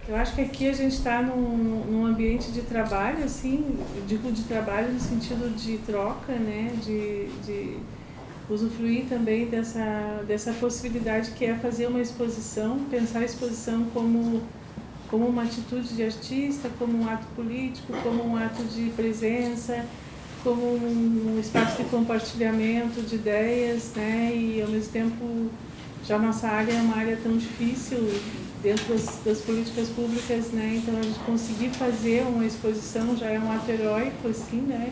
Eu acho que aqui a gente está num ambiente de trabalho, assim, digo de trabalho no sentido de troca, né, de usufruir também dessa possibilidade que é fazer uma exposição, pensar a exposição como uma atitude de artista, como um ato político, como um ato de presença, como um espaço de compartilhamento de ideias, né, e ao mesmo tempo já nossa área é uma área tão difícil dentro das políticas públicas, né, então a gente conseguir fazer uma exposição já é um ato heróico, assim, né,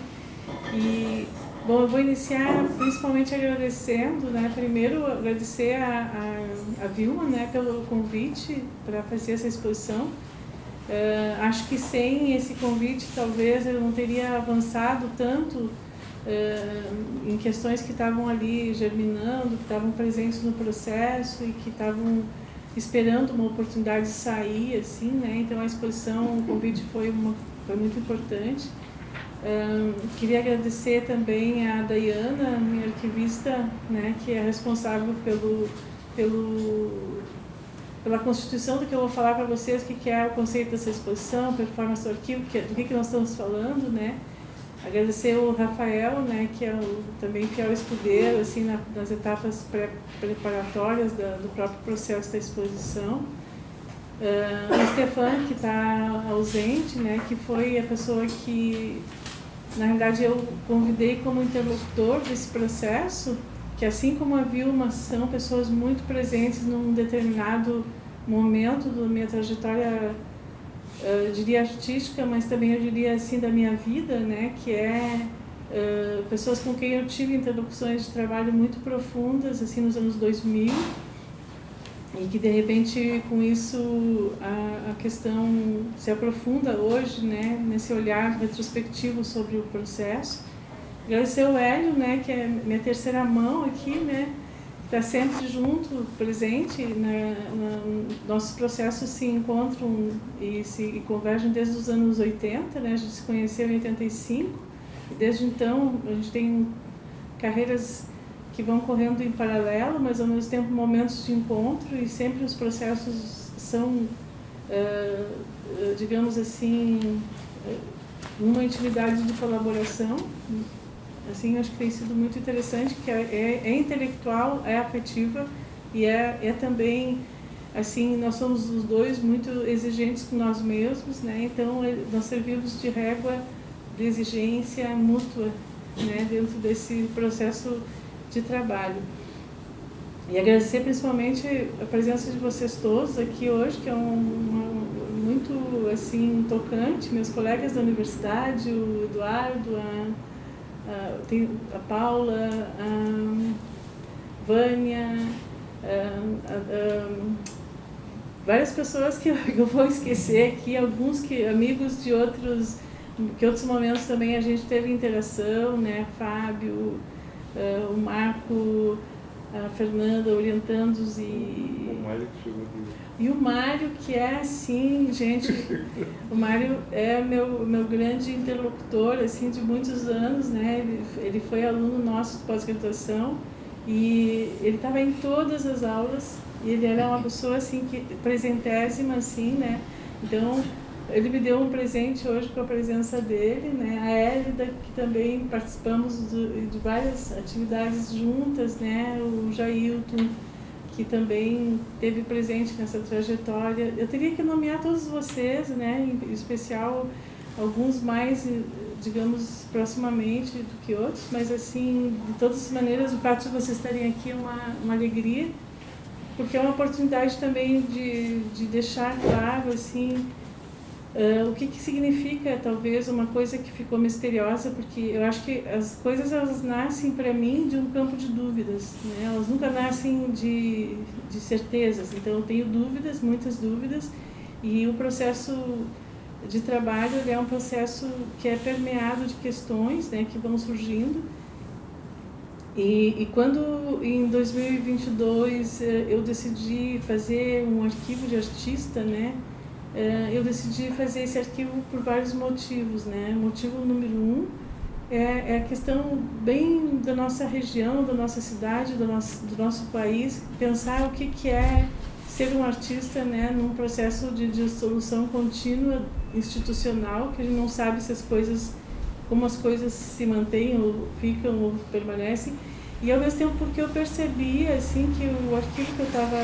e, bom, eu vou iniciar principalmente agradecendo, né, primeiro agradecer a Vilma, né, pelo convite para fazer essa exposição. Acho que sem esse convite talvez eu não teria avançado tanto em questões que estavam ali germinando, que estavam presentes no processo e que estavam esperando uma oportunidade de sair, assim, né? Então a exposição, o convite foi muito importante. Queria agradecer também a Dayana, minha arquivista, né, que é responsável pela constituição do que eu vou falar para vocês, o que é o conceito dessa exposição, performance do arquivo, do que nós estamos falando, né? Agradecer o Rafael, né, que é também fiel escudeiro, assim, nas etapas preparatórias do próprio processo da exposição. O Stefan, que está ausente, né, que foi a pessoa que, na realidade, eu convidei como interlocutor desse processo, que assim como a Vilma, são pessoas muito presentes num determinado momento da minha trajetória, eu diria artística, mas também eu diria assim da minha vida, né, que é pessoas com quem eu tive interlocuções de trabalho muito profundas, assim, nos anos 2000, e que de repente com isso a questão se aprofunda hoje, né, nesse olhar retrospectivo sobre o processo. Agradecer o Hélio, né, que é minha terceira mão aqui, né, que está sempre junto, presente, né, nossos processos se encontram e convergem desde os anos 80, né, a gente se conheceu em 85, e desde então a gente tem carreiras que vão correndo em paralelo, mas ao mesmo tempo momentos de encontro, e sempre os processos são, digamos assim, uma intimidade de colaboração. Assim, acho que tem sido muito interessante, que é intelectual, é afetiva e é também, assim, nós somos os dois muito exigentes com nós mesmos, né? Então nós servimos de régua de exigência mútua, né, dentro desse processo de trabalho. E agradecer principalmente a presença de vocês todos aqui hoje, que é muito, assim, tocante, meus colegas da universidade, o Eduardo, tem a Paula, a Vânia, várias pessoas que eu vou esquecer aqui, alguns amigos de outros momentos também a gente teve interação, né? Fábio, o Marco, a Fernanda orientando-os O Mário que chegou aqui. E o Mário, que é assim, gente, o Mário é meu grande interlocutor, assim, de muitos anos, né? Ele foi aluno nosso de pós-graduação e ele estava em todas as aulas e ele era uma pessoa, assim, presentésima, assim, né? Então, ele me deu um presente hoje com a presença dele, né? A Hélida, que também participamos de várias atividades juntas, né? O Jailton, que também teve presente nessa trajetória. Eu teria que nomear todos vocês, né, em especial alguns mais, digamos, proximamente do que outros, mas assim, de todas as maneiras, o fato de vocês estarem aqui é uma alegria, porque é uma oportunidade também de deixar claro, assim, o que significa, talvez, uma coisa que ficou misteriosa, porque eu acho que as coisas, elas nascem, para mim, de um campo de dúvidas, né? Elas nunca nascem de certezas. Então, eu tenho dúvidas, muitas dúvidas, e o processo de trabalho é um processo que é permeado de questões, né, que vão surgindo. E quando, em 2022, eu decidi fazer um arquivo de artista, né, eu decidi fazer esse arquivo por vários motivos, né? Motivo número 1 é a questão bem da nossa região, da nossa cidade, do nosso país, pensar o que é ser um artista, né, num processo de dissolução contínua institucional, que a gente não sabe se as coisas, como as coisas se mantêm ou ficam ou permanecem. E ao mesmo tempo porque eu percebi assim que o arquivo que eu estava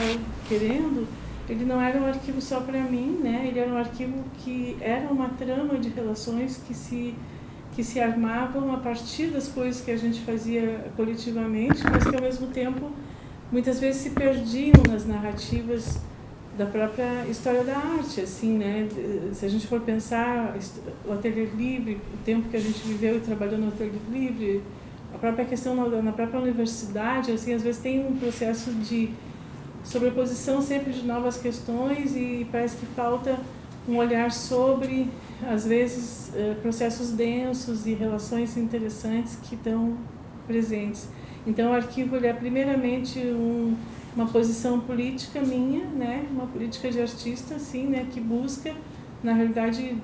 querendo, ele não era um arquivo só para mim, né? Ele era um arquivo que era uma trama de relações que se armavam a partir das coisas que a gente fazia coletivamente, mas que ao mesmo tempo muitas vezes se perdiam nas narrativas da própria história da arte, assim, né? Se a gente for pensar o Ateliê Livre, o tempo que a gente viveu e trabalhou no Ateliê Livre, a própria questão na própria universidade, assim, às vezes tem um processo de sobreposição sempre de novas questões e parece que falta um olhar sobre, às vezes, processos densos e relações interessantes que estão presentes. Então, o arquivo ele é primeiramente uma posição política minha, né, uma política de artista, assim, né, que busca, na realidade,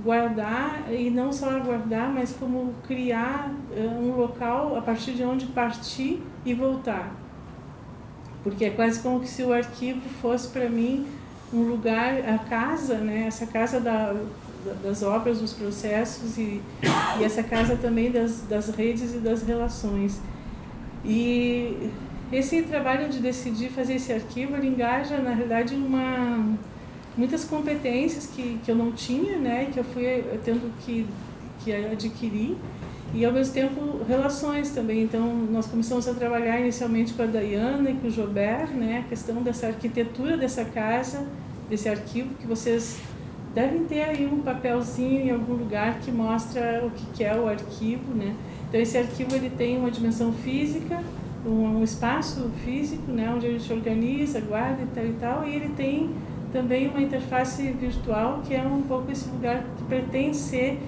guardar, e não só guardar, mas como criar um local a partir de onde partir e voltar. Porque é quase como se o arquivo fosse para mim um lugar, a casa, né, essa casa das obras, dos processos e essa casa também das redes e das relações. E esse trabalho de decidir fazer esse arquivo, ele engaja, na realidade, muitas competências que eu não tinha, né, que eu fui tendo que adquirir, e ao mesmo tempo relações também. Então nós começamos a trabalhar inicialmente com a Dayana e com o Jobert, né, a questão dessa arquitetura dessa casa, desse arquivo, que vocês devem ter aí um papelzinho em algum lugar que mostra o que é o arquivo, né. Então esse arquivo ele tem uma dimensão física, um espaço físico, né, onde a gente organiza, guarda e tal, e ele tem também uma interface virtual, que é um pouco esse lugar que pretende ser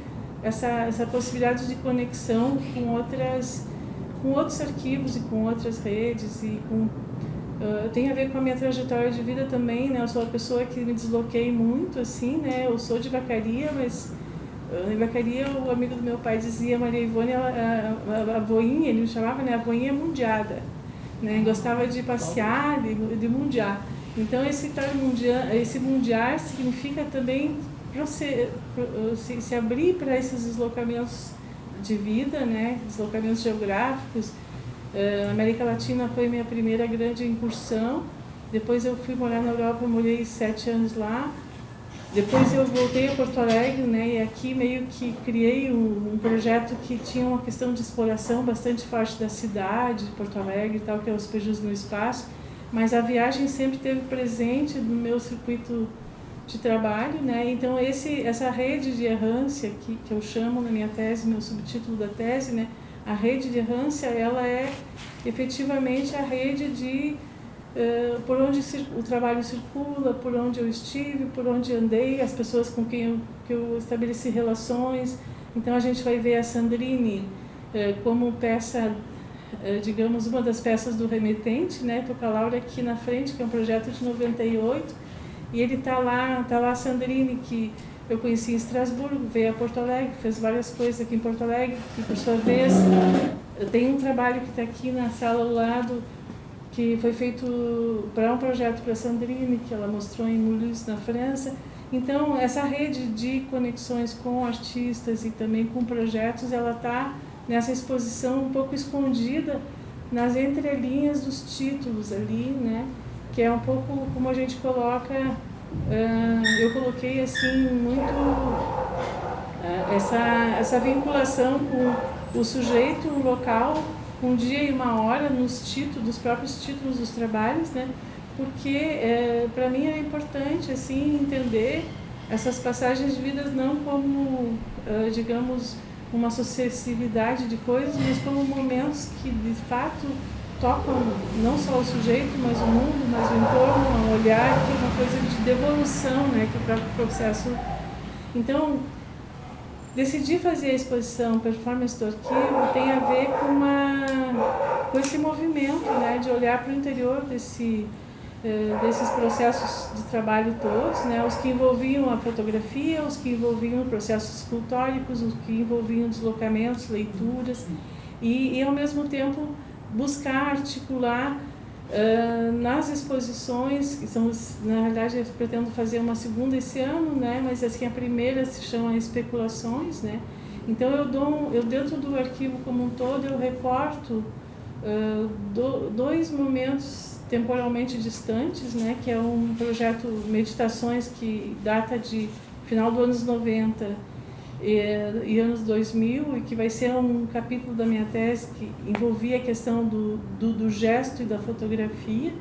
essa possibilidade de conexão com outros arquivos e com outras redes e tem a ver com a minha trajetória de vida também, né? Eu sou uma pessoa que me desloquei muito, assim, né? Eu sou de Vacaria, mas em Vacaria o amigo do meu pai dizia, Maria Ivone, a voinha, ele me chamava, né? A voinha mundiada, né? Gostava de passear, de mundiar. Então esse mundiar significa também se abrir para esses deslocamentos de vida, né? Deslocamentos geográficos. A América Latina foi minha primeira grande incursão. Depois eu fui morar na Europa, morei 7 anos lá. Depois eu voltei a Porto Alegre, né? E aqui meio que criei um projeto que tinha uma questão de exploração bastante forte da cidade, de Porto Alegre e tal, que é os Pejus no Espaço. Mas a viagem sempre esteve presente no meu circuito de trabalho, né? Então essa rede de errância que eu chamo na minha tese, meu subtítulo da tese, né? A rede de errância, ela é efetivamente a rede de por onde o trabalho circula, por onde eu estive, por onde andei, as pessoas com quem eu estabeleci relações. Então a gente vai ver a Sandrine como peça, digamos, uma das peças do Remetente, né? Tô com a Laura aqui na frente, que é um projeto de 98, e ele tá lá a Sandrine, que eu conheci em Estrasburgo, veio a Porto Alegre, fez várias coisas aqui em Porto Alegre, e por sua vez tem um trabalho que está aqui na sala ao lado, que foi feito para um projeto para a Sandrine, que ela mostrou em Mulhouse, na França. Então, essa rede de conexões com artistas e também com projetos, ela está nessa exposição um pouco escondida nas entrelinhas dos títulos ali, né? Que é um pouco como a gente coloca, eu coloquei assim muito essa vinculação com o sujeito, o local, um dia e uma hora nos títulos, dos próprios títulos dos trabalhos, né? Porque para mim é importante assim entender essas passagens de vidas não como, digamos, uma sucessividade de coisas, mas como momentos que de fato tocam não só o sujeito, mas o mundo, mas o entorno, um olhar, que é uma coisa de devolução, né? Que é o próprio processo. Então, decidir fazer a exposição Performance do Arquivo tem a ver com esse movimento, né, de olhar para o interior desses processos de trabalho todos, né, os que envolviam a fotografia, os que envolviam processos escultóricos, os que envolviam deslocamentos, leituras, e ao mesmo tempo buscar articular Nas exposições, que são, na realidade eu pretendo fazer uma segunda esse ano, né, mas assim, a primeira se chama Especulações, né, então eu dentro do arquivo como um todo eu recorto dois momentos temporalmente distantes, né, que é um projeto Meditações que data de final dos anos 90 e anos 2000, e que vai ser um capítulo da minha tese que envolvia a questão do gesto e da fotografia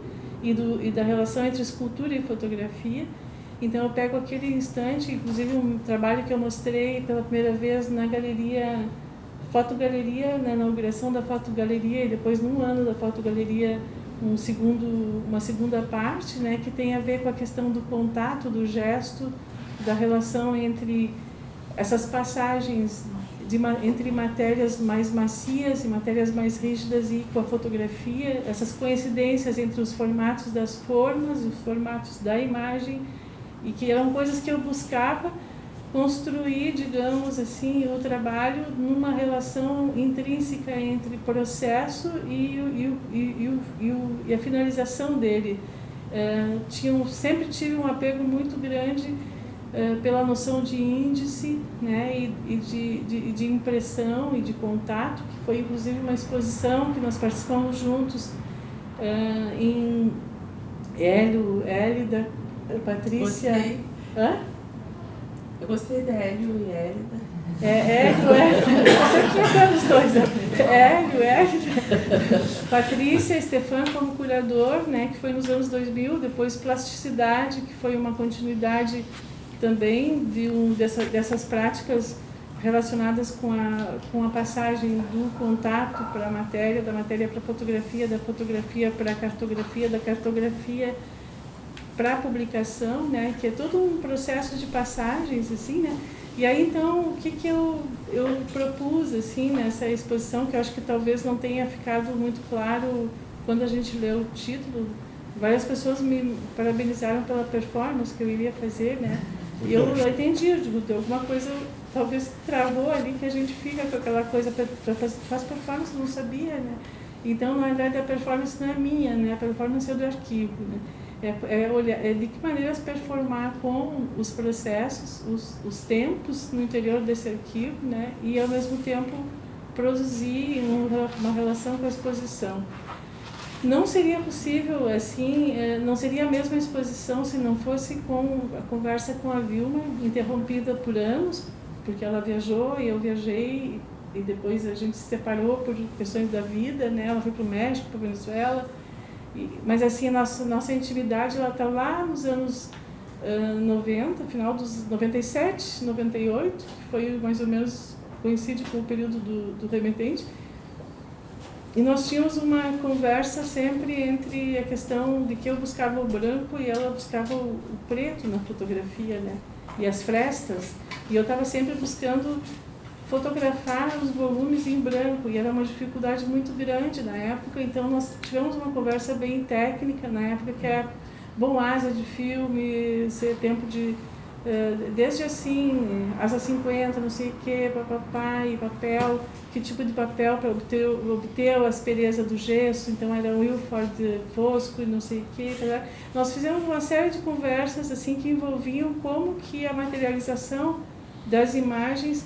e da relação entre escultura e fotografia. Então eu pego aquele instante, inclusive um trabalho que eu mostrei pela primeira vez na galeria, fotogaleria, na inauguração da fotogaleria, e depois num ano da fotogaleria uma segunda parte, né, que tem a ver com a questão do contato, do gesto, da relação entre essas passagens entre matérias mais macias e matérias mais rígidas e com a fotografia, essas coincidências entre os formatos das formas e os formatos da imagem, e que eram coisas que eu buscava construir, digamos assim, o trabalho numa relação intrínseca entre processo e a finalização dele. Sempre tive um apego muito grande pela noção de índice, né, e de impressão e de contato, que foi inclusive uma exposição que nós participamos juntos em Hélio, Hélida, Patrícia. Gostei. Hã? Eu gostei da Hélio e Hélida. Hélio, você trocando os dois. Hélio, Hélida. Patrícia, Stefan como curador, né, que foi nos anos 2000, depois Plasticidade, que foi uma continuidade também dessas práticas relacionadas com a passagem do contato para a matéria, da matéria para a fotografia, da fotografia para a cartografia, da cartografia para a publicação, né, que é todo um processo de passagens, assim, né. E aí, então, o que eu propus, assim, nessa exposição, que eu acho que talvez não tenha ficado muito claro quando a gente leu o título. Várias pessoas me parabenizaram pela performance que eu iria fazer, né. E eu entendi, eu digo, tem alguma coisa, talvez travou ali, que a gente fica com aquela coisa para fazer performance, não sabia, né. Então, na verdade, a performance não é minha, né, a performance é do arquivo, né. É de que maneiras performar com os processos, os tempos no interior desse arquivo, né, e ao mesmo tempo produzir uma relação com a exposição. Não seria possível assim, não seria a mesma exposição se não fosse com a conversa com a Vilma, interrompida por anos, porque ela viajou e eu viajei, e depois a gente se separou por questões da vida, né, ela foi para o México, para a Venezuela. Mas assim, a nossa intimidade ela está lá nos anos 90, final dos 97, 98, que foi mais ou menos, coincide com o período do remetente. E nós tínhamos uma conversa sempre entre a questão de que eu buscava o branco e ela buscava o preto na fotografia, né? E as frestas. E eu estava sempre buscando fotografar os volumes em branco, e era uma dificuldade muito grande na época. Então nós tivemos uma conversa bem técnica na época, que é bom, asa de filme, ser tempo de desde assim, asa 50, não sei o que, papapá, e papel, que tipo de papel para obter a aspereza do gesso. Então era Wilford fosco e não sei o que. Nós fizemos uma série de conversas assim que envolviam como que a materialização das imagens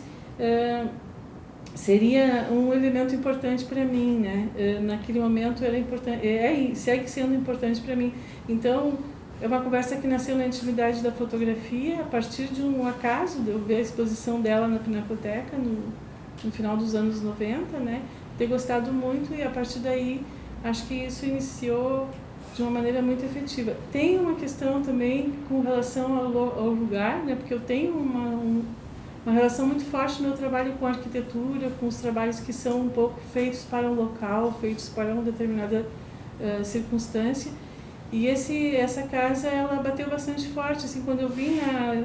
seria um elemento importante para mim, né? Naquele momento era importante, segue sendo importante para mim. Então é uma conversa que nasceu na intimidade da fotografia, a partir de um acaso de eu ver a exposição dela na Pinacoteca no final dos anos 90, né? Ter gostado muito, e a partir daí acho que isso iniciou de uma maneira muito efetiva. Tem uma questão também com relação ao lugar, né? Porque eu tenho uma relação muito forte no meu trabalho com arquitetura, com os trabalhos que são um pouco feitos para um local, feitos para uma determinada circunstância. E essa casa, ela bateu bastante forte, assim, quando eu vim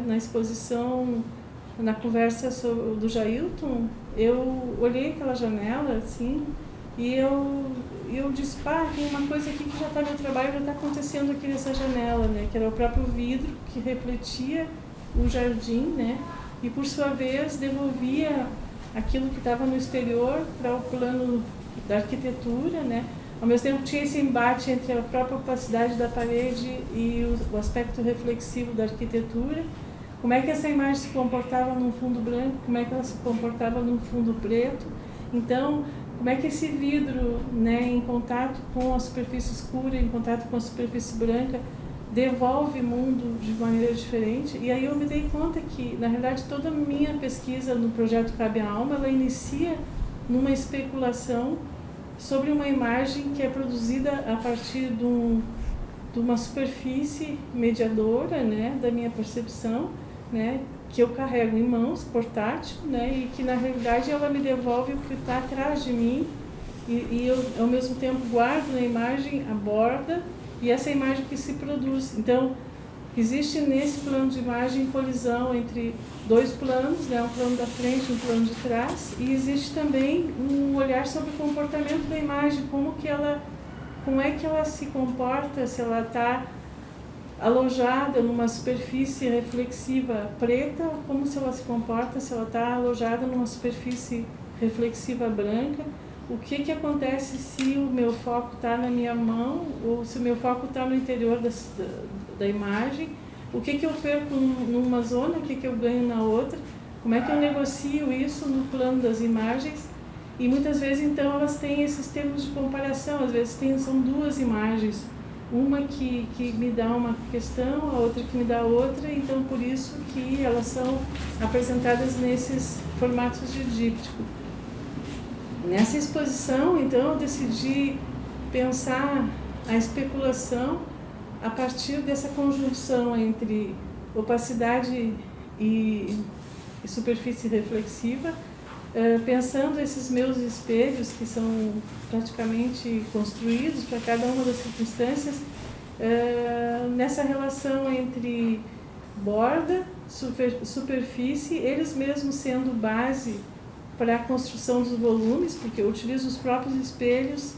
na exposição, na conversa do Jailton, eu olhei aquela janela, assim, e eu disse, tem uma coisa aqui que já está no trabalho, já está acontecendo aqui nessa janela, né, que era o próprio vidro que refletia o jardim, né, e por sua vez devolvia aquilo que estava no exterior para o plano da arquitetura, né, ao mesmo tempo tinha esse embate entre a própria opacidade da parede e o aspecto reflexivo da arquitetura. Como é que essa imagem se comportava num fundo branco, como é que ela se comportava num fundo preto. Então, como é que esse vidro, né, em contato com a superfície escura, em contato com a superfície branca, devolve o mundo de maneira diferente. E aí eu me dei conta que, na realidade, toda a minha pesquisa no projeto Cabe a Alma, ela inicia numa especulação sobre uma imagem que é produzida a partir de uma superfície mediadora, né, da minha percepção, né, que eu carrego em mãos, portátil, né, e que na realidade ela me devolve o que está atrás de mim, e eu ao mesmo tempo guardo na imagem a borda e essa imagem que se produz. Então, existe nesse plano de imagem colisão entre dois planos, né, um plano da frente e um plano de trás, e existe também um olhar sobre o comportamento da imagem, como é que ela se comporta, se ela está alojada numa superfície reflexiva preta, ou como se ela se comporta se ela está alojada numa superfície reflexiva branca. O que acontece se o meu foco está na minha mão, ou se o meu foco está no interior da imagem, o que eu perco numa zona, o que eu ganho na outra, como é que eu negocio isso no plano das imagens. E muitas vezes, então, elas têm esses termos de comparação, às vezes são duas imagens, uma que me dá uma questão, a outra que me dá outra, então por isso que elas são apresentadas nesses formatos de díptico. Nessa exposição, então, eu decidi pensar a especulação a partir dessa conjunção entre opacidade e superfície reflexiva, pensando esses meus espelhos, que são praticamente construídos para cada uma das circunstâncias, nessa relação entre borda, superfície, eles mesmos sendo base para a construção dos volumes, porque eu utilizo os próprios espelhos,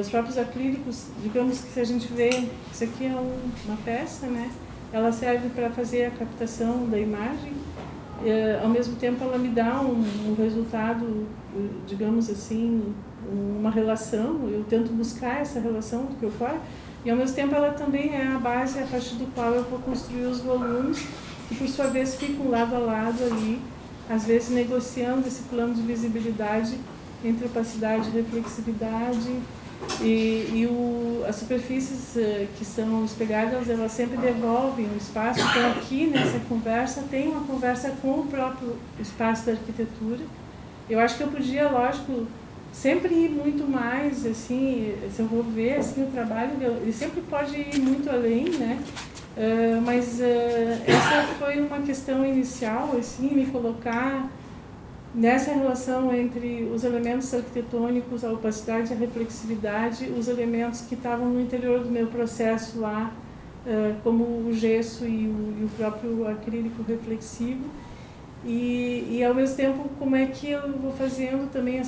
os próprios acrílicos. Digamos que se a gente vê, isso aqui é uma peça, né? Ela serve para fazer a captação da imagem, ao mesmo tempo ela me dá um resultado, digamos assim, uma relação, eu tento buscar essa relação do que ocorre, e ao mesmo tempo ela também é a base a partir do qual eu vou construir os volumes, que por sua vez ficam lado a lado ali, às vezes negociando esse plano de visibilidade entre opacidade e reflexividade, as superfícies que são espelhadas, elas sempre devolvem o espaço. Então aqui nessa conversa tem uma conversa com o próprio espaço da arquitetura. Eu acho que eu podia, lógico, sempre ir muito mais, assim, se eu vou ver assim, o trabalho, ele sempre pode ir muito além, né? Mas essa foi uma questão inicial, assim, me colocar nessa relação entre os elementos arquitetônicos, a opacidade e a reflexividade, os elementos que estavam no interior do meu processo lá, como o gesso e o próprio acrílico reflexivo, e ao mesmo tempo como é que eu vou fazendo também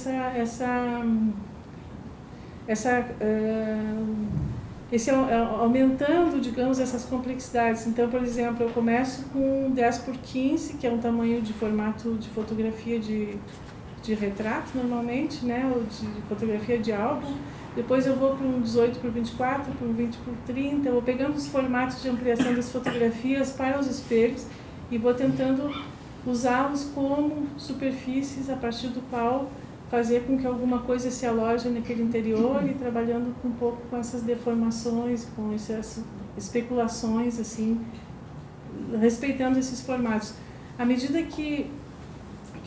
aumentando, digamos, essas complexidades. Então, por exemplo, eu começo com 10x15, que é um tamanho de formato de fotografia de retrato, normalmente, né, ou de fotografia de álbum. Depois eu vou para um 18x24, para um 20x30, eu vou pegando os formatos de ampliação das fotografias para os espelhos e vou tentando usá-los como superfícies a partir do qual fazer com que alguma coisa se aloje naquele interior, e trabalhando um pouco com essas deformações, com essas especulações, assim, respeitando esses formatos. À medida que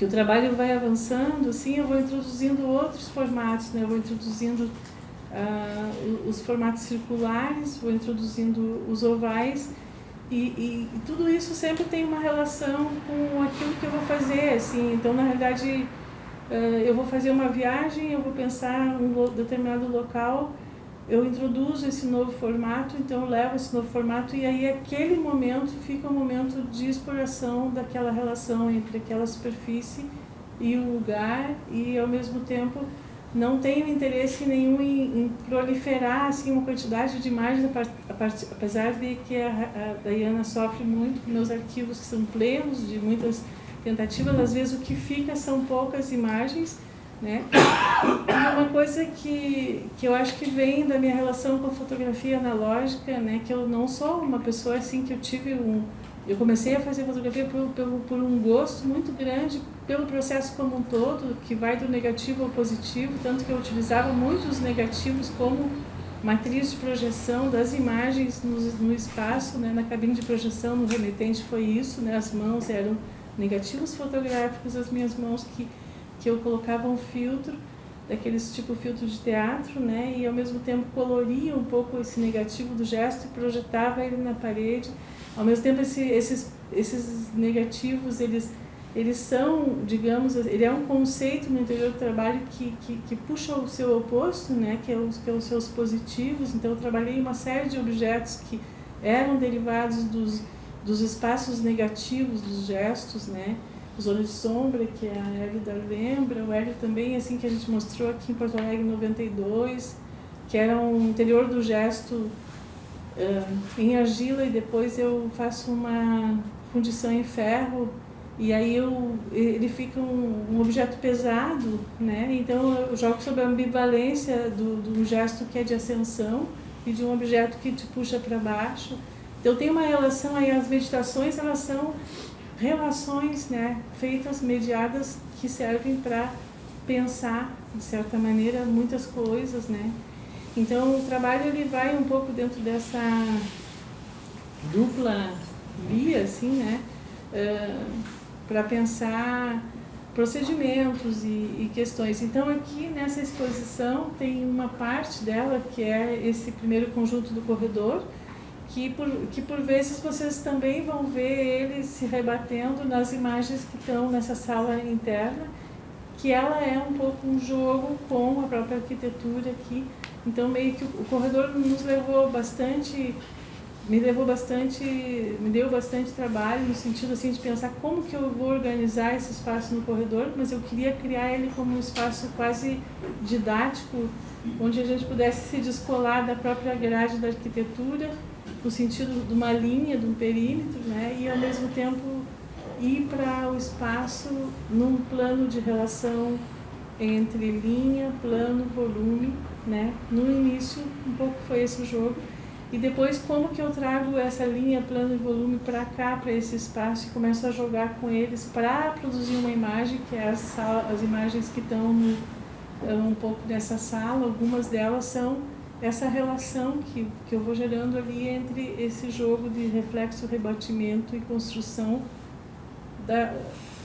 o trabalho vai avançando, assim, eu vou introduzindo outros formatos, né? Eu vou introduzindo os formatos circulares, vou introduzindo os ovais, e tudo isso sempre tem uma relação com aquilo que eu vou fazer, assim. Então, na realidade, eu vou fazer uma viagem, eu vou pensar em um determinado local, eu introduzo esse novo formato, então eu levo esse novo formato, e aí aquele momento fica um momento de exploração daquela relação entre aquela superfície e o lugar, e ao mesmo tempo não tenho interesse nenhum em proliferar assim, uma quantidade de imagens, apesar de que a Dayana sofre muito com meus arquivos que são plenos de muitas tentativas. Às vezes o que fica são poucas imagens, né? E uma coisa que eu acho que vem da minha relação com a fotografia analógica, né? Que eu não sou uma pessoa assim que eu comecei a fazer fotografia por um gosto muito grande pelo processo como um todo, que vai do negativo ao positivo, tanto que eu utilizava muito os negativos como matriz de projeção das imagens no espaço, né? Na cabine de projeção, no remetente foi isso, né? As mãos eram negativos fotográficos, as minhas mãos que eu colocava um filtro, daqueles tipo filtro de teatro, né? E ao mesmo tempo coloria um pouco esse negativo do gesto e projetava ele na parede. Ao mesmo tempo esses negativos, eles são, digamos, ele é um conceito no interior do trabalho que puxa o seu oposto, né? Que é os seus positivos. Então eu trabalhei uma série de objetos que eram derivados dos espaços negativos dos gestos, né? Zona de Sombra, que a Hélida lembra, o Hélio também, assim, que a gente mostrou aqui em Porto Alegre em 92, que era um interior do gesto em argila, e depois eu faço uma fundição em ferro, e aí ele fica um objeto pesado, né? Então eu jogo sobre a ambivalência do gesto que é de ascensão e de um objeto que te puxa para baixo. Então tem uma relação aí, as meditações, elas são relações, né, feitas, mediadas, que servem para pensar, de certa maneira, muitas coisas, né. Então o trabalho ele vai um pouco dentro dessa dupla via, assim, né, para pensar procedimentos e questões. Então aqui nessa exposição tem uma parte dela que é esse primeiro conjunto do corredor, que por vezes vocês também vão ver ele se rebatendo nas imagens que estão nessa sala interna, que ela é um pouco um jogo com a própria arquitetura aqui. Então meio que o corredor me deu bastante trabalho no sentido assim de pensar como que eu vou organizar esse espaço no corredor, mas eu queria criar ele como um espaço quase didático, onde a gente pudesse se descolar da própria grade da arquitetura, no sentido de uma linha, de um perímetro, né? E ao mesmo tempo ir para o espaço num plano de relação entre linha, plano, volume, né? No início um pouco foi esse o jogo, e depois como que eu trago essa linha, plano e volume para cá, para esse espaço, e começo a jogar com eles para produzir uma imagem, que é as imagens que estão um pouco nessa sala. Algumas delas são essa relação que eu vou gerando ali entre esse jogo de reflexo, rebatimento e construção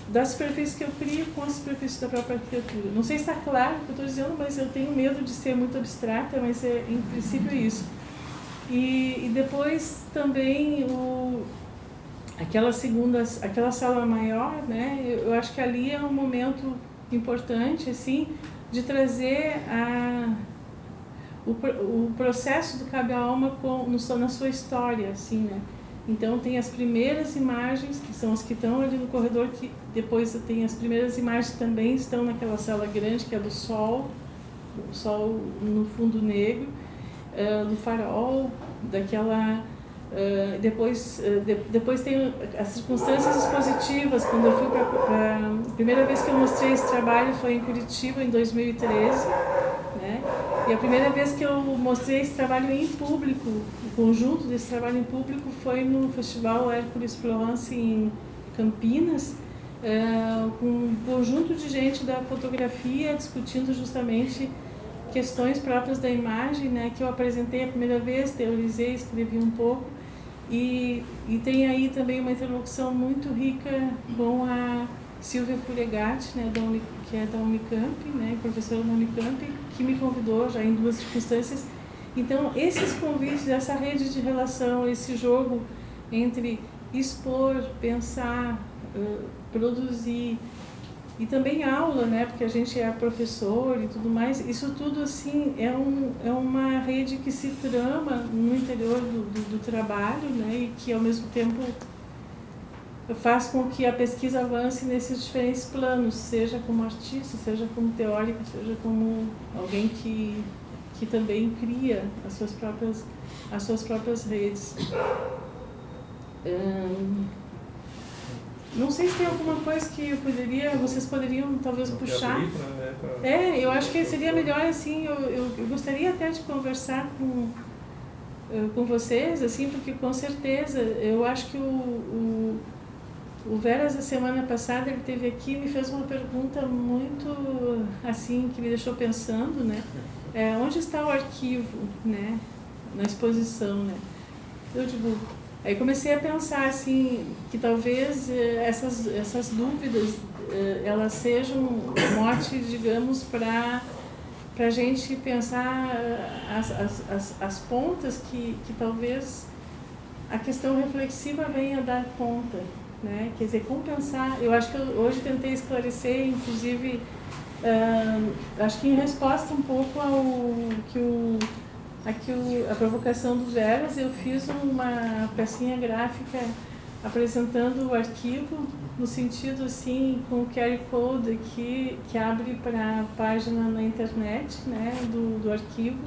das superfícies que eu crio com as superfícies da própria arquitetura. Não sei se está claro o que eu estou dizendo, mas eu tenho medo de ser muito abstrata, mas é em princípio isso. E depois também aquela sala maior, né? Eu acho que ali é um momento importante, assim, de trazer o processo do Cabe à Alma na sua história, assim, né? Então tem as primeiras imagens, que são as que estão ali no corredor, que depois tem as primeiras imagens que também estão naquela sala grande, que é do sol, o sol no fundo negro, do farol, daquela... Depois tem as circunstâncias expositivas. Quando eu fui a primeira vez que eu mostrei esse trabalho foi em Curitiba, em 2013, né? E a primeira vez que eu mostrei esse trabalho em público, o conjunto desse trabalho em público, foi no Festival Hércules Florence em Campinas, com um conjunto de gente da fotografia discutindo justamente questões próprias da imagem, né, que eu apresentei a primeira vez, teorizei, escrevi um pouco, e tem aí também uma interlocução muito rica com a Silvia Furegatti, né, que é da Unicamp, né, professora da Unicamp, que me convidou já em duas circunstâncias. Então, esses convites, essa rede de relação, esse jogo entre expor, pensar, produzir, e também aula, né, porque a gente é professor e tudo mais, isso tudo assim é uma rede que se trama no interior do trabalho, né, e que ao mesmo tempo faz com que a pesquisa avance nesses diferentes planos, seja como artista, seja como teórico, seja como alguém que também cria as suas próprias redes. Não sei se tem alguma coisa que vocês poderiam talvez puxar. Abrir, né? Eu acho que seria melhor assim, eu gostaria até de conversar com vocês, assim, porque com certeza, eu acho que o Veras, a semana passada, ele esteve aqui e me fez uma pergunta muito, assim, que me deixou pensando, né? Onde está o arquivo, né? Na exposição, né? Eu digo, aí comecei a pensar, assim, que talvez essas dúvidas, elas sejam um mote, digamos, para a gente pensar as pontas que talvez a questão reflexiva venha dar conta, né? Quer dizer, compensar. Eu acho que eu hoje tentei esclarecer, inclusive, acho que em resposta um pouco ao que a provocação do Veras, eu fiz uma pecinha gráfica apresentando o arquivo no sentido assim, com o QR Code aqui, que abre para a página na internet, né, do arquivo,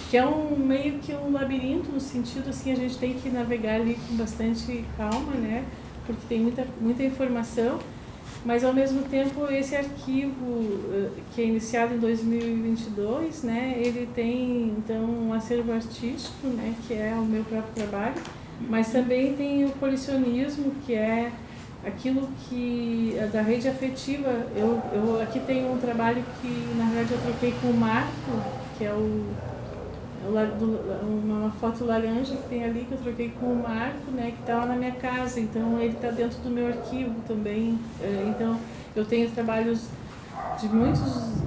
que é meio que um labirinto, no sentido assim, a gente tem que navegar ali com bastante calma, né, porque tem muita informação, mas ao mesmo tempo esse arquivo, que é iniciado em 2022, né, ele tem então um acervo artístico, né, que é o meu próprio trabalho, mas também tem o colecionismo, que é aquilo que da rede afetiva. Eu aqui tenho um trabalho que na verdade eu troquei com o Marco, que é uma foto laranja que tem ali, que eu troquei com o Marco, né, que está lá na minha casa, então ele está dentro do meu arquivo também. Então eu tenho trabalhos de muitos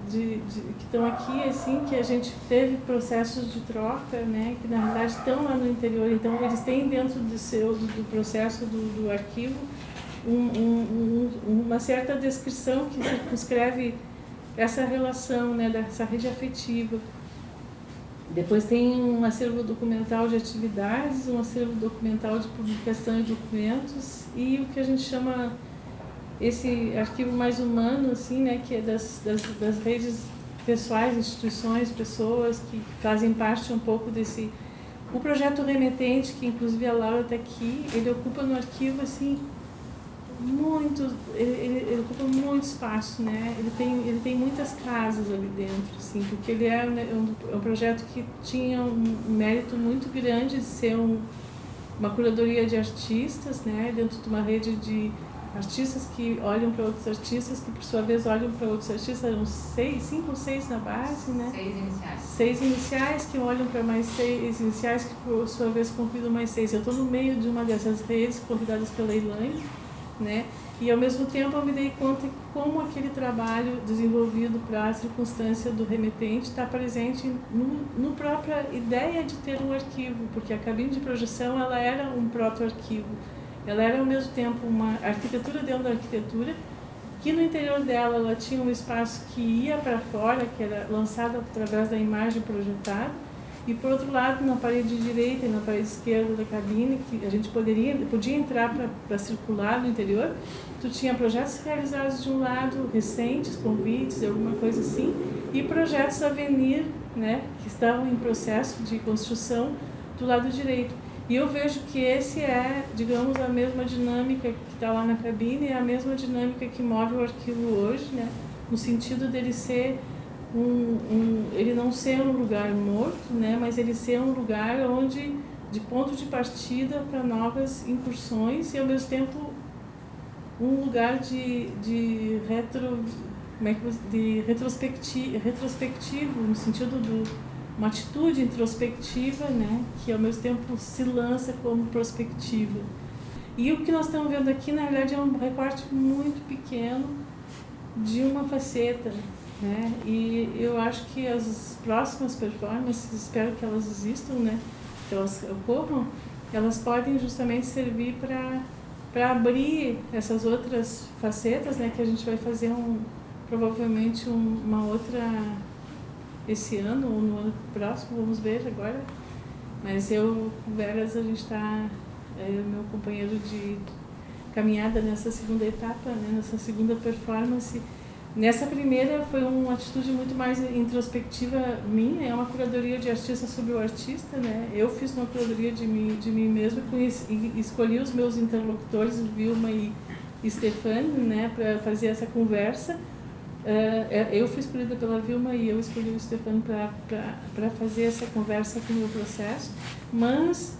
que estão aqui, assim, que a gente teve processos de troca, né, que na verdade estão lá no interior, então eles têm dentro do processo do arquivo uma certa descrição que descreve essa relação, né, dessa rede afetiva. Depois tem um acervo documental de atividades, um acervo documental de publicação de documentos e o que a gente chama esse arquivo mais humano, assim, né, que é das redes pessoais, instituições, pessoas que fazem parte um pouco desse... O projeto Remetente, que inclusive a Laura está aqui, ele ocupa no arquivo, assim, ele ocupa muito espaço, né? Ele tem muitas casas ali dentro, assim, porque ele é um projeto que tinha um mérito muito grande de ser uma curadoria de artistas, né, dentro de uma rede de artistas que olham para outros artistas, que por sua vez olham para outros artistas, eram 5 ou 6 na base, né? 6 iniciais. 6 iniciais que olham para mais 6 iniciais, que por sua vez convidam mais 6. Eu estou no meio de uma dessas redes, convidadas pela Elaine, né? E ao mesmo tempo eu me dei conta de como aquele trabalho desenvolvido para a circunstância do remetente está presente no própria ideia de ter um arquivo, porque a cabine de projeção ela era um proto-arquivo. Ela era ao mesmo tempo uma arquitetura dentro da arquitetura, que no interior dela ela tinha um espaço que ia para fora, que era lançado através da imagem projetada, e por outro lado, na parede direita e na parede esquerda da cabine, que a gente podia entrar para circular no interior, tu tinha projetos realizados de um lado, recentes, convites, alguma coisa assim, e projetos a venir, né, que estavam em processo de construção do lado direito. E eu vejo que esse é, digamos, a mesma dinâmica que está lá na cabine, é a mesma dinâmica que move o arquivo hoje, né? No sentido dele ser ele não ser um lugar morto, né? Mas ele ser um lugar onde, de ponto de partida para novas incursões e ao mesmo tempo um lugar de retrospectivo, no sentido uma atitude introspectiva, né, que ao mesmo tempo se lança como prospectiva. E o que nós estamos vendo aqui, na verdade, é um recorte muito pequeno de uma faceta, né, e eu acho que as próximas performances, espero que elas existam, né, que elas ocorram, elas podem justamente servir para abrir essas outras facetas, né, que a gente vai fazer provavelmente uma outra esse ano ou no ano próximo, vamos ver agora. Mas o Veras, a gente está, meu companheiro de caminhada nessa segunda etapa, né, nessa segunda performance. Nessa primeira foi uma atitude muito mais introspectiva minha, é uma curadoria de artista sobre o artista, né? Eu fiz uma curadoria de mim mesma e escolhi os meus interlocutores, Vilma e Stefani, né, para fazer essa conversa. Eu fui escolhida pela Vilma e eu escolhi o Stefani para fazer essa conversa com o meu processo, mas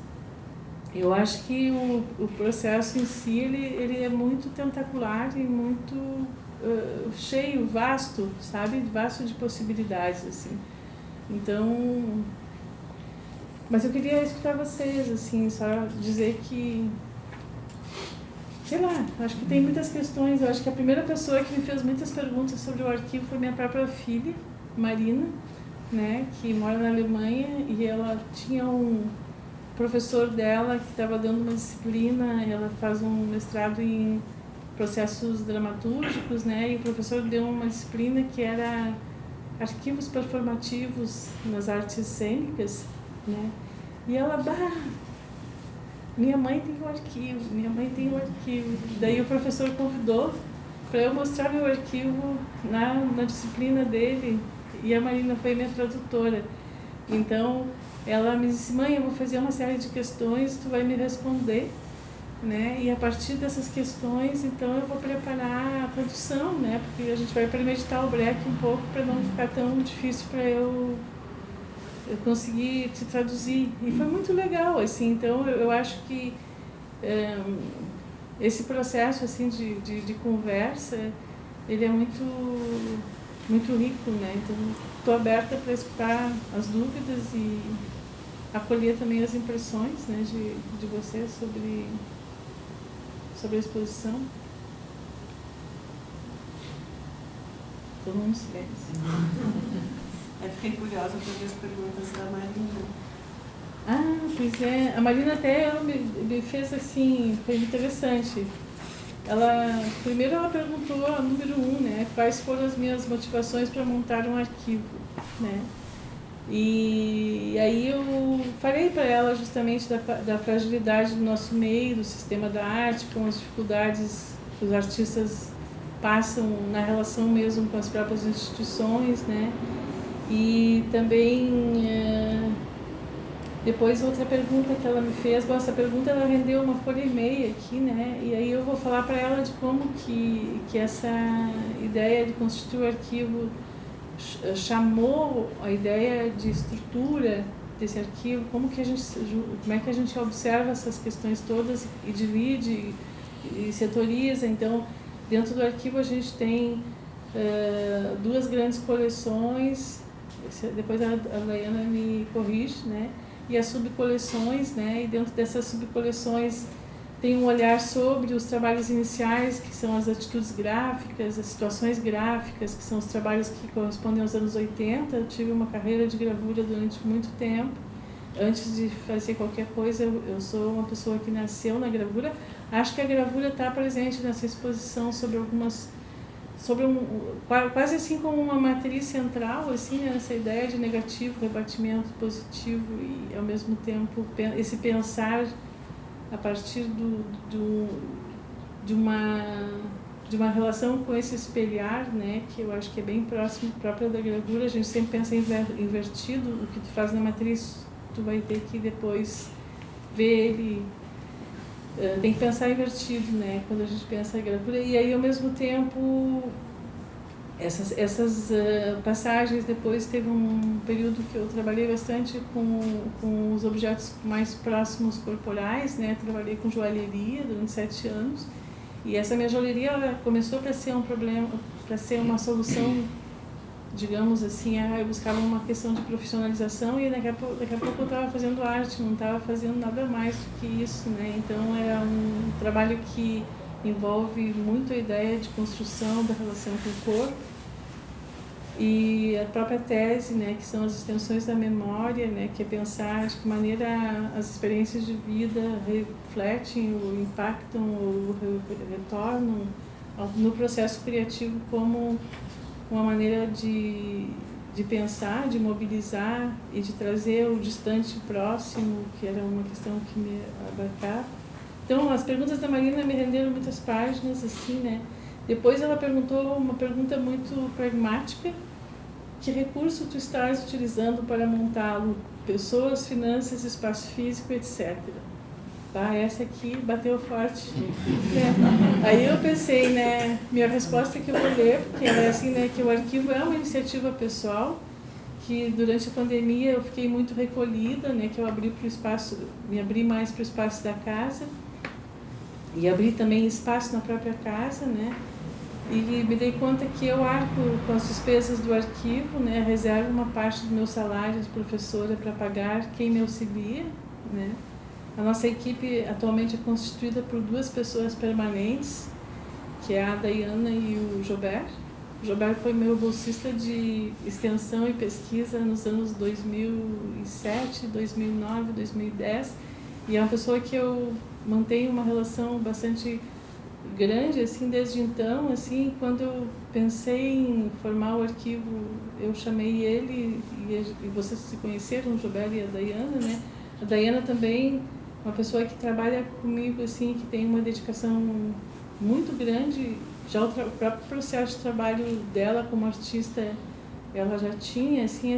eu acho que o processo em si ele é muito tentacular e muito cheio, vasto, sabe? Vasto de possibilidades, assim. Então, mas eu queria escutar vocês, assim, só dizer que, sei lá, acho que tem muitas questões. Eu acho que a primeira pessoa que me fez muitas perguntas sobre o arquivo foi minha própria filha, Marina, né, que mora na Alemanha, e ela tinha um professor dela que estava dando uma disciplina, ela faz um mestrado em processos dramatúrgicos, né, e o professor deu uma disciplina que era arquivos performativos nas artes cênicas, né, e ela, minha mãe tem um arquivo. Daí o professor convidou para eu mostrar meu arquivo na disciplina dele, e a Marina foi minha tradutora. Então, ela me disse: mãe, eu vou fazer uma série de questões, tu vai me responder, né? E a partir dessas questões, então, eu vou preparar a tradução, né? Porque a gente vai premeditar o break um pouco para não ficar tão difícil para eu conseguir te traduzir. E foi muito legal, assim. Então, eu acho que esse processo, assim, de conversa, ele é muito rico, né? Então, estou aberta para escutar as dúvidas e acolher também as impressões, né, de vocês sobre a exposição. Todo mundo silêncio. Eu fiquei curiosa para ver as perguntas da Marina. Ah, pois é. A Marina até me fez assim, foi interessante. Primeiro ela perguntou, a número 1, né, quais foram as minhas motivações para montar um arquivo, né? E aí eu falei para ela justamente da fragilidade do nosso meio, do sistema da arte, com as dificuldades que os artistas passam na relação mesmo com as próprias instituições, né? E também depois outra pergunta que ela me fez, essa pergunta ela rendeu uma folha e meia aqui, né? E aí eu vou falar para ela de como que essa ideia de constituir o arquivo chamou a ideia de estrutura desse arquivo, como é que a gente observa essas questões todas e divide e setoriza. Então, dentro do arquivo a gente tem duas grandes coleções, depois a Laiana me corrige, né? E as subcoleções, né? E dentro dessas subcoleções tem um olhar sobre os trabalhos iniciais, que são as atitudes gráficas, as situações gráficas, que são os trabalhos que correspondem aos anos 80. Eu tive uma carreira de gravura durante muito tempo. Antes de fazer qualquer coisa, eu sou uma pessoa que nasceu na gravura. Acho que a gravura está presente nessa exposição quase assim como uma matriz central, assim, né, essa ideia de negativo, rebatimento positivo e, ao mesmo tempo, esse pensar a partir de uma relação com esse espelhar, né, que eu acho que é bem próximo própria da gravura. A gente sempre pensa invertido, o que tu faz na matriz, tu vai ter que depois ver ele. Tem que pensar invertido, né, quando a gente pensa em gravura. E aí, ao mesmo tempo, essas passagens, depois teve um período que eu trabalhei bastante com os objetos mais próximos corporais, né, trabalhei com joalheria durante 7 anos, e essa minha joalheria ela começou para ser um problema, para ser uma solução, digamos assim, eu buscava uma questão de profissionalização, e daqui a pouco eu estava fazendo arte, não estava fazendo nada mais do que isso, né? Então era um trabalho que envolve muito a ideia de construção da relação com o corpo e a própria tese, né, que são as extensões da memória, né, que é pensar de que maneira as experiências de vida refletem ou impactam ou retornam no processo criativo como uma maneira de pensar, de mobilizar e de trazer o distante próximo, que era uma questão que me abarcava. Então, as perguntas da Marina me renderam muitas páginas, assim, né? Depois ela perguntou uma pergunta muito pragmática: que recurso tu estás utilizando para montá-lo? Pessoas, finanças, espaço físico, etc. essa aqui bateu forte. Né? Aí eu pensei, né, minha resposta é que eu vou ler, porque ela é assim, né, que o arquivo é uma iniciativa pessoal, que durante a pandemia eu fiquei muito recolhida, né, que eu me abri mais para o espaço da casa, e abri também espaço na própria casa, né, e me dei conta que eu arco com as despesas do arquivo, né, reservo uma parte do meu salário de professora para pagar quem me auxilia, né. A nossa equipe atualmente é constituída por 2 pessoas permanentes, que é a Dayana e o Jobert. O Jobert foi meu bolsista de extensão e pesquisa nos anos 2007, 2009, 2010, e é uma pessoa que eu mantenho uma relação bastante grande, assim, desde então, assim, quando eu pensei em formar o arquivo, eu chamei ele, e vocês se conheceram, o Jobert e a Dayana, né? A Dayana também, uma pessoa que trabalha comigo, assim, que tem uma dedicação muito grande. Já o próprio processo de trabalho dela como artista, ela já tinha, assim,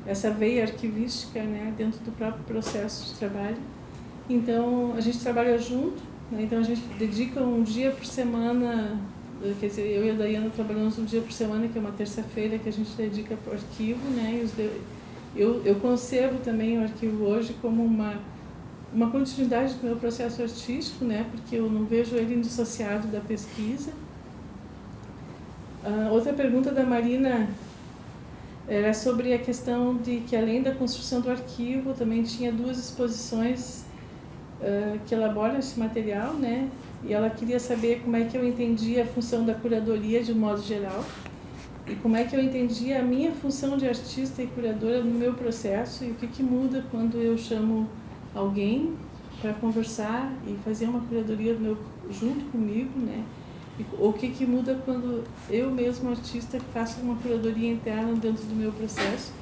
essa veia arquivística, né, dentro do próprio processo de trabalho. Então, a gente trabalha junto, né, então a gente dedica um dia por semana, quer dizer, eu e a Dayana trabalhamos um dia por semana, que é uma terça-feira, que a gente dedica para o arquivo, né, eu concebo também o arquivo hoje como uma continuidade do meu processo artístico, né, porque eu não vejo ele indissociado da pesquisa. Outra pergunta da Marina era sobre a questão de que, além da construção do arquivo, também tinha 2 exposições que elaboram esse material, né, e ela queria saber como é que eu entendia a função da curadoria de um modo geral, e como é que eu entendia a minha função de artista e curadora no meu processo, e o que muda quando eu chamo alguém para conversar e fazer uma curadoria junto comigo, né? O que muda quando eu mesmo, artista, faço uma curadoria interna dentro do meu processo.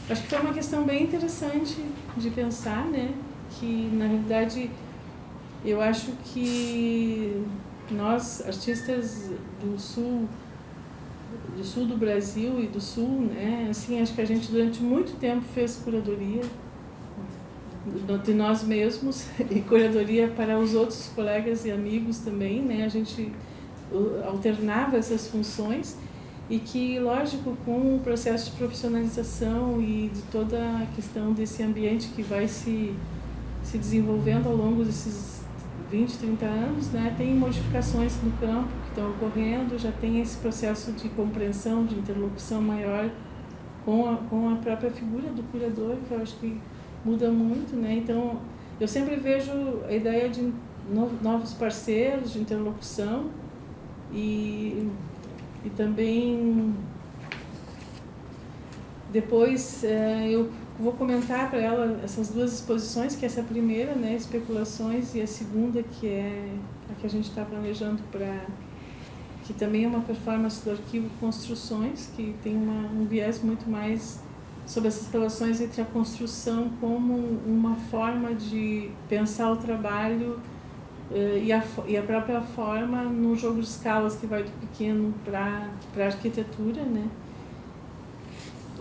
Acho que foi uma questão bem interessante de pensar, né? Que, na realidade, eu acho que nós, artistas do sul do Brasil e do sul, né? Assim, acho que a gente durante muito tempo fez curadoria de nós mesmos e curadoria para os outros colegas e amigos também, né? A gente alternava essas funções e que, lógico, com o processo de profissionalização e de toda a questão desse ambiente que vai se desenvolvendo ao longo desses 20, 30 anos, né? Tem modificações no campo que estão ocorrendo, já tem esse processo de compreensão, de interlocução maior com a própria figura do curador, que eu acho que muda muito, né? Então, eu sempre vejo a ideia de novos parceiros, de interlocução e também depois eu vou comentar para ela essas 2 exposições, que é essa primeira, né, especulações, e a segunda, que é a que a gente está planejando que também é uma performance do arquivo Construções, que tem um viés muito mais sobre essas relações entre a construção como uma forma de pensar o trabalho e a própria forma no jogo de escalas que vai do pequeno para a arquitetura, né?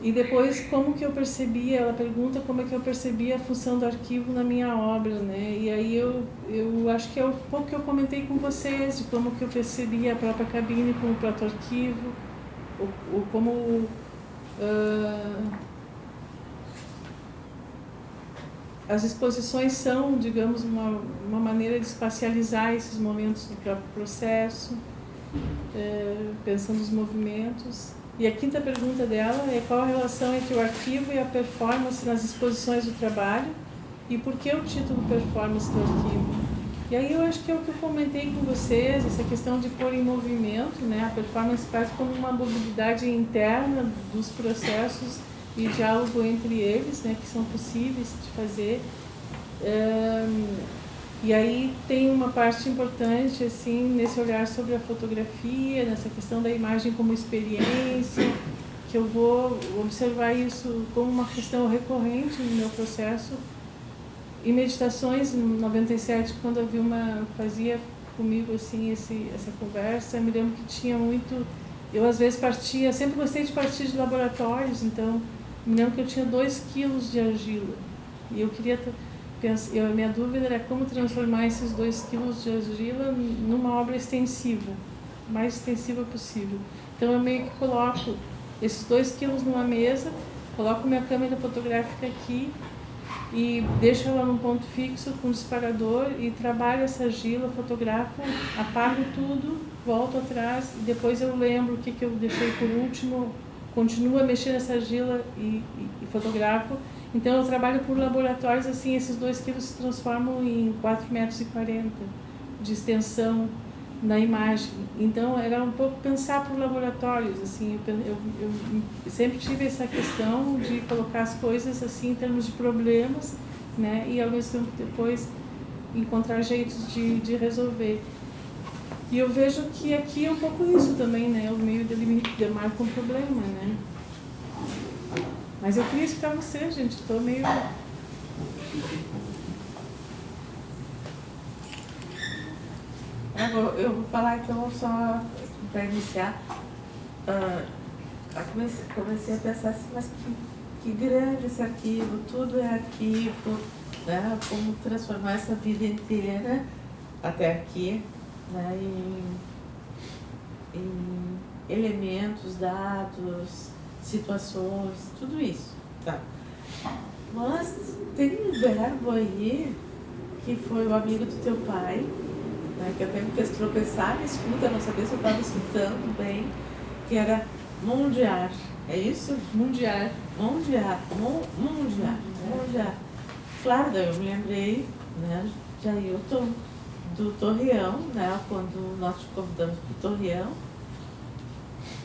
E depois, como que eu percebia, ela pergunta como é que eu percebia a função do arquivo na minha obra, né? E aí eu acho que é um pouco que eu comentei com vocês, de como que eu percebia a própria cabine como proto-arquivo, ou como as exposições são, digamos, uma maneira de espacializar esses momentos do próprio processo, pensando os movimentos. E a quinta pergunta dela é qual a relação entre o arquivo e a performance nas exposições do trabalho e por que o título performance do arquivo. E aí eu acho que é o que eu comentei com vocês, essa questão de pôr em movimento, né? A performance parece como uma mobilidade interna dos processos e diálogo entre eles, né, que são possíveis de fazer. E aí tem uma parte importante, assim, nesse olhar sobre a fotografia, nessa questão da imagem como experiência, que eu vou observar isso como uma questão recorrente no meu processo. Em meditações, em 97, quando a Vilma fazia comigo, assim, essa conversa, eu me lembro que tinha muito... Eu, às vezes, sempre gostei de partir de laboratórios, então, me lembro que eu tinha 2 quilos de argila. E eu queria a minha dúvida era como transformar esses 2 quilos de argila numa obra extensiva, mais extensiva possível. Então eu meio que coloco esses 2 quilos numa mesa, coloco minha câmera fotográfica aqui e deixo ela num ponto fixo com disparador e trabalho essa argila, fotografo, apago tudo, volto atrás e depois eu lembro o que eu deixei por último, continuo a mexer nessa argila e fotografo. Então eu trabalho por laboratórios, assim, esses 2 quilos se transformam em 4,40 metros de extensão na imagem. Então era um pouco pensar por laboratórios, assim, eu sempre tive essa questão de colocar as coisas assim em termos de problemas, né, e ao mesmo tempo depois encontrar jeitos de resolver. E eu vejo que aqui é um pouco isso também, né, o meio demarca um problema, né. Mas eu queria escutar você, gente, estou meio... Eu vou falar então só para iniciar. Comecei a pensar assim, mas que grande esse arquivo, tudo é arquivo, né? Como transformar essa vida inteira até aqui, né? em elementos, dados, situações, tudo isso, tá? Mas tem um verbo aí que foi o amigo do teu pai, né, que até me fez tropeçar na escuta, não sabia se eu estava escutando bem, que era mundiar, é isso? Mundiar. Mundiar. Claro, daí eu me lembrei, né, de Ailton, do Torreão, né, quando nós te convidamos para o Torreão,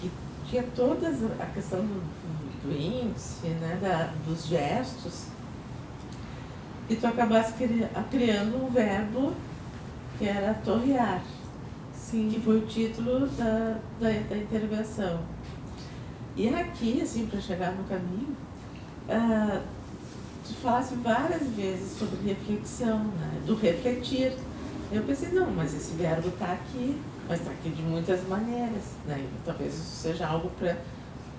que tinha toda a questão do índice, né, dos gestos, e tu acabaste criando um verbo que era torrear, Sim. Que foi o título da intervenção. E aqui, assim, para chegar no caminho, tu falaste várias vezes sobre reflexão, né, do refletir. Eu pensei, não, mas esse verbo está aqui, mas está aqui de muitas maneiras, né? Talvez isso seja algo para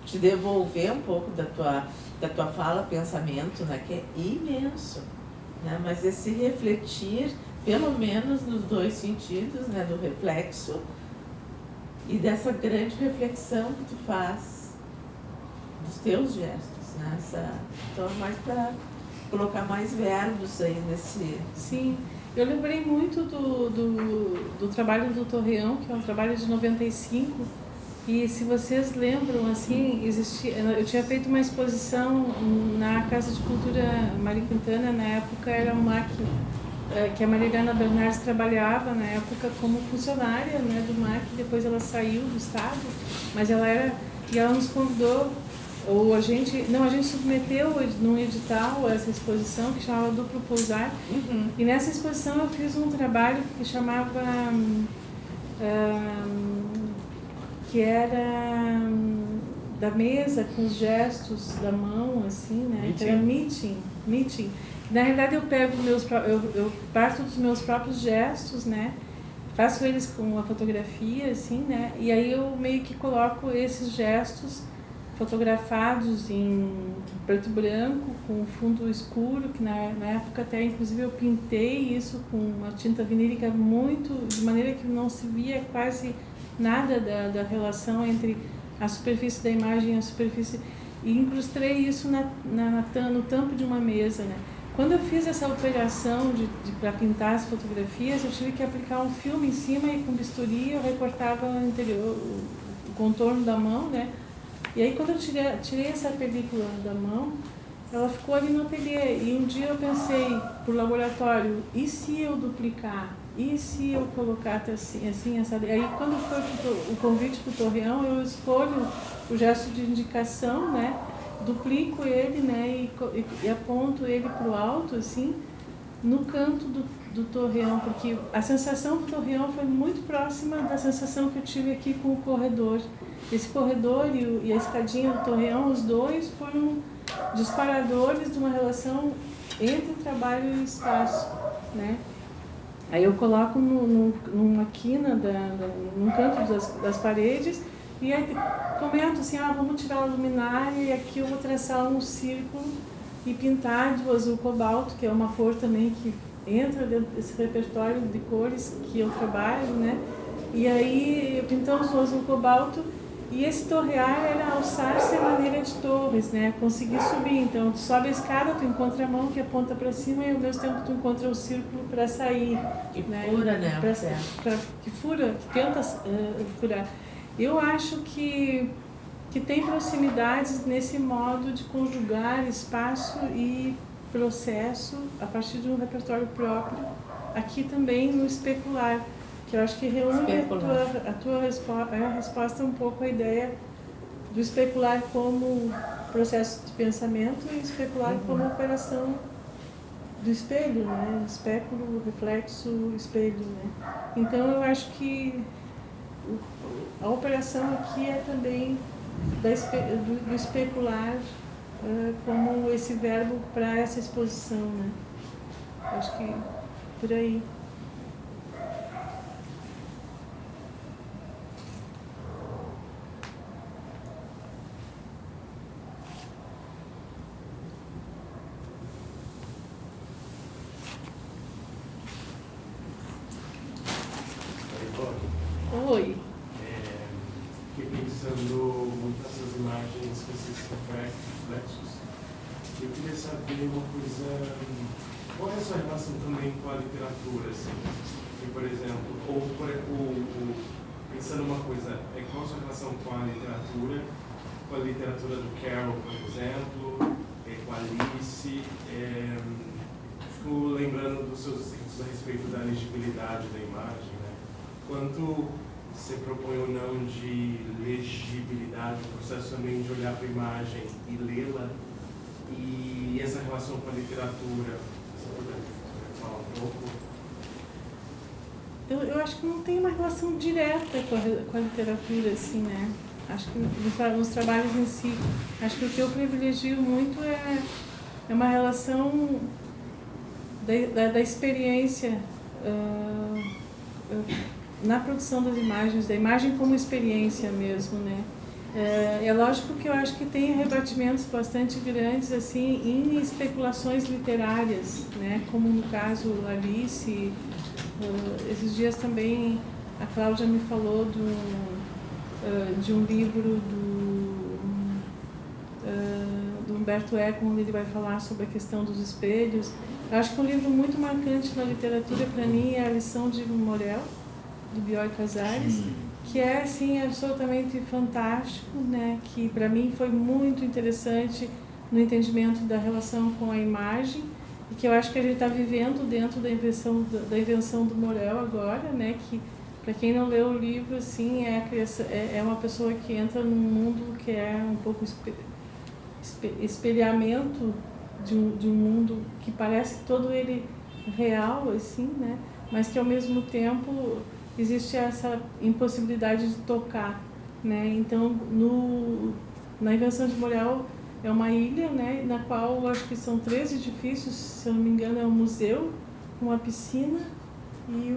te devolver um pouco da tua fala, pensamento, né, que é imenso, né? Mas esse refletir, pelo menos nos 2 sentidos, né, do reflexo e dessa grande reflexão que tu faz dos teus gestos, né? Então é mais para colocar mais verbos aí nesse... Sim, eu lembrei muito do trabalho do Torreão, que é um trabalho de 95, e se vocês lembram, assim, eu tinha feito uma exposição na Casa de Cultura Mário Quintana, na época era um MAC, que a Marilena Bernardes trabalhava na época como funcionária, né, do MAC, depois ela saiu do estado, mas ela nos convidou, ou a gente submeteu num edital essa exposição que chamava Duplo Pousar, e nessa exposição eu fiz um trabalho que chamava, que era da mesa com os gestos da mão, assim, né, que era meeting. Na realidade eu parto dos meus próprios gestos, né, faço eles com a fotografia, assim, né, e aí eu meio que coloco esses gestos fotografados em preto e branco, com fundo escuro, que na época até inclusive eu pintei isso com uma tinta vinílica de maneira que não se via quase nada da relação entre a superfície da imagem e a superfície, e incrustei isso no tampo de uma mesa, né. Quando eu fiz essa alteração para pintar as fotografias, eu tive que aplicar um filme em cima e com bisturi eu recortava o interior, o contorno da mão, né? E aí quando eu tirei essa película da mão, ela ficou ali no ateliê. E um dia eu pensei, pro laboratório, e se eu duplicar? E se eu colocar assim, essa... Aí quando foi o convite para o Torreão, eu escolho o gesto de indicação, né? Duplico ele, né, e aponto ele para o alto, assim, no canto do Torreão, porque a sensação do Torreão foi muito próxima da sensação que eu tive aqui com o corredor. Esse corredor e a escadinha do Torreão, os dois foram disparadores de uma relação entre trabalho e espaço, né. Aí eu coloco numa quina, num canto das paredes, e aí comento assim, vamos tirar a luminária e aqui eu vou traçar um círculo e pintar do azul cobalto, que é uma cor também que entra dentro desse repertório de cores que eu trabalho, né? E aí pintamos o azul cobalto e esse torrear era alçar-se a maneira de torres, né? Conseguir subir, então tu sobe a escada, tu encontra a mão que aponta para cima e ao mesmo tempo tu encontra o círculo para sair. Que né? fura, né? Que fura, que tenta furar. Eu acho que tem proximidades nesse modo de conjugar espaço e processo a partir de um repertório próprio, aqui também no especular, que eu acho que reúne a tua resposta um pouco a ideia do especular como processo de pensamento e especular como operação do espelho, né? Espéculo, reflexo, espelho, né? Então eu acho que a operação aqui é também do especular como esse verbo para essa exposição, né? Acho que por aí. Oi. Fiquei pensando muito nessas imagens com esses reflexos. Eu queria saber uma coisa, qual é a sua relação também com a literatura, assim? Porque, por exemplo, pensando uma coisa, qual a sua relação com a literatura do Carroll, por exemplo, com a Alice? Fico lembrando dos seus escritos a respeito da legibilidade da imagem, né? Quanto você propõe ou não de legibilidade, o processo também de olhar para a imagem e lê-la, e essa relação com a literatura, você pode falar um pouco? Eu acho que não tem uma relação direta com a literatura, assim, né? Acho que nos trabalhos em si, acho que o que eu privilegio muito é uma relação da experiência na produção das imagens, da imagem como experiência mesmo, né? É lógico que eu acho que tem rebatimentos bastante grandes assim em especulações literárias, né? Como no caso Alice. Esses dias também a Cláudia me falou de um livro do Humberto Eco, onde ele vai falar sobre a questão dos espelhos. Eu acho que um livro muito marcante na literatura para mim é A Lição de Morel, do Bioy Casares, que é assim absolutamente fantástico, né? Que para mim foi muito interessante no entendimento da relação com a imagem e que eu acho que a gente está vivendo dentro da invenção do Morel agora, né? Que para quem não leu o livro, assim, é uma pessoa que entra num mundo que é um pouco espelhamento de um mundo que parece todo ele real, assim, né? Mas que ao mesmo tempo existe essa impossibilidade de tocar, né? Então, na invenção de Morel é uma ilha, né? Na qual acho que são 3 edifícios, se eu não me engano, é um museu, uma piscina e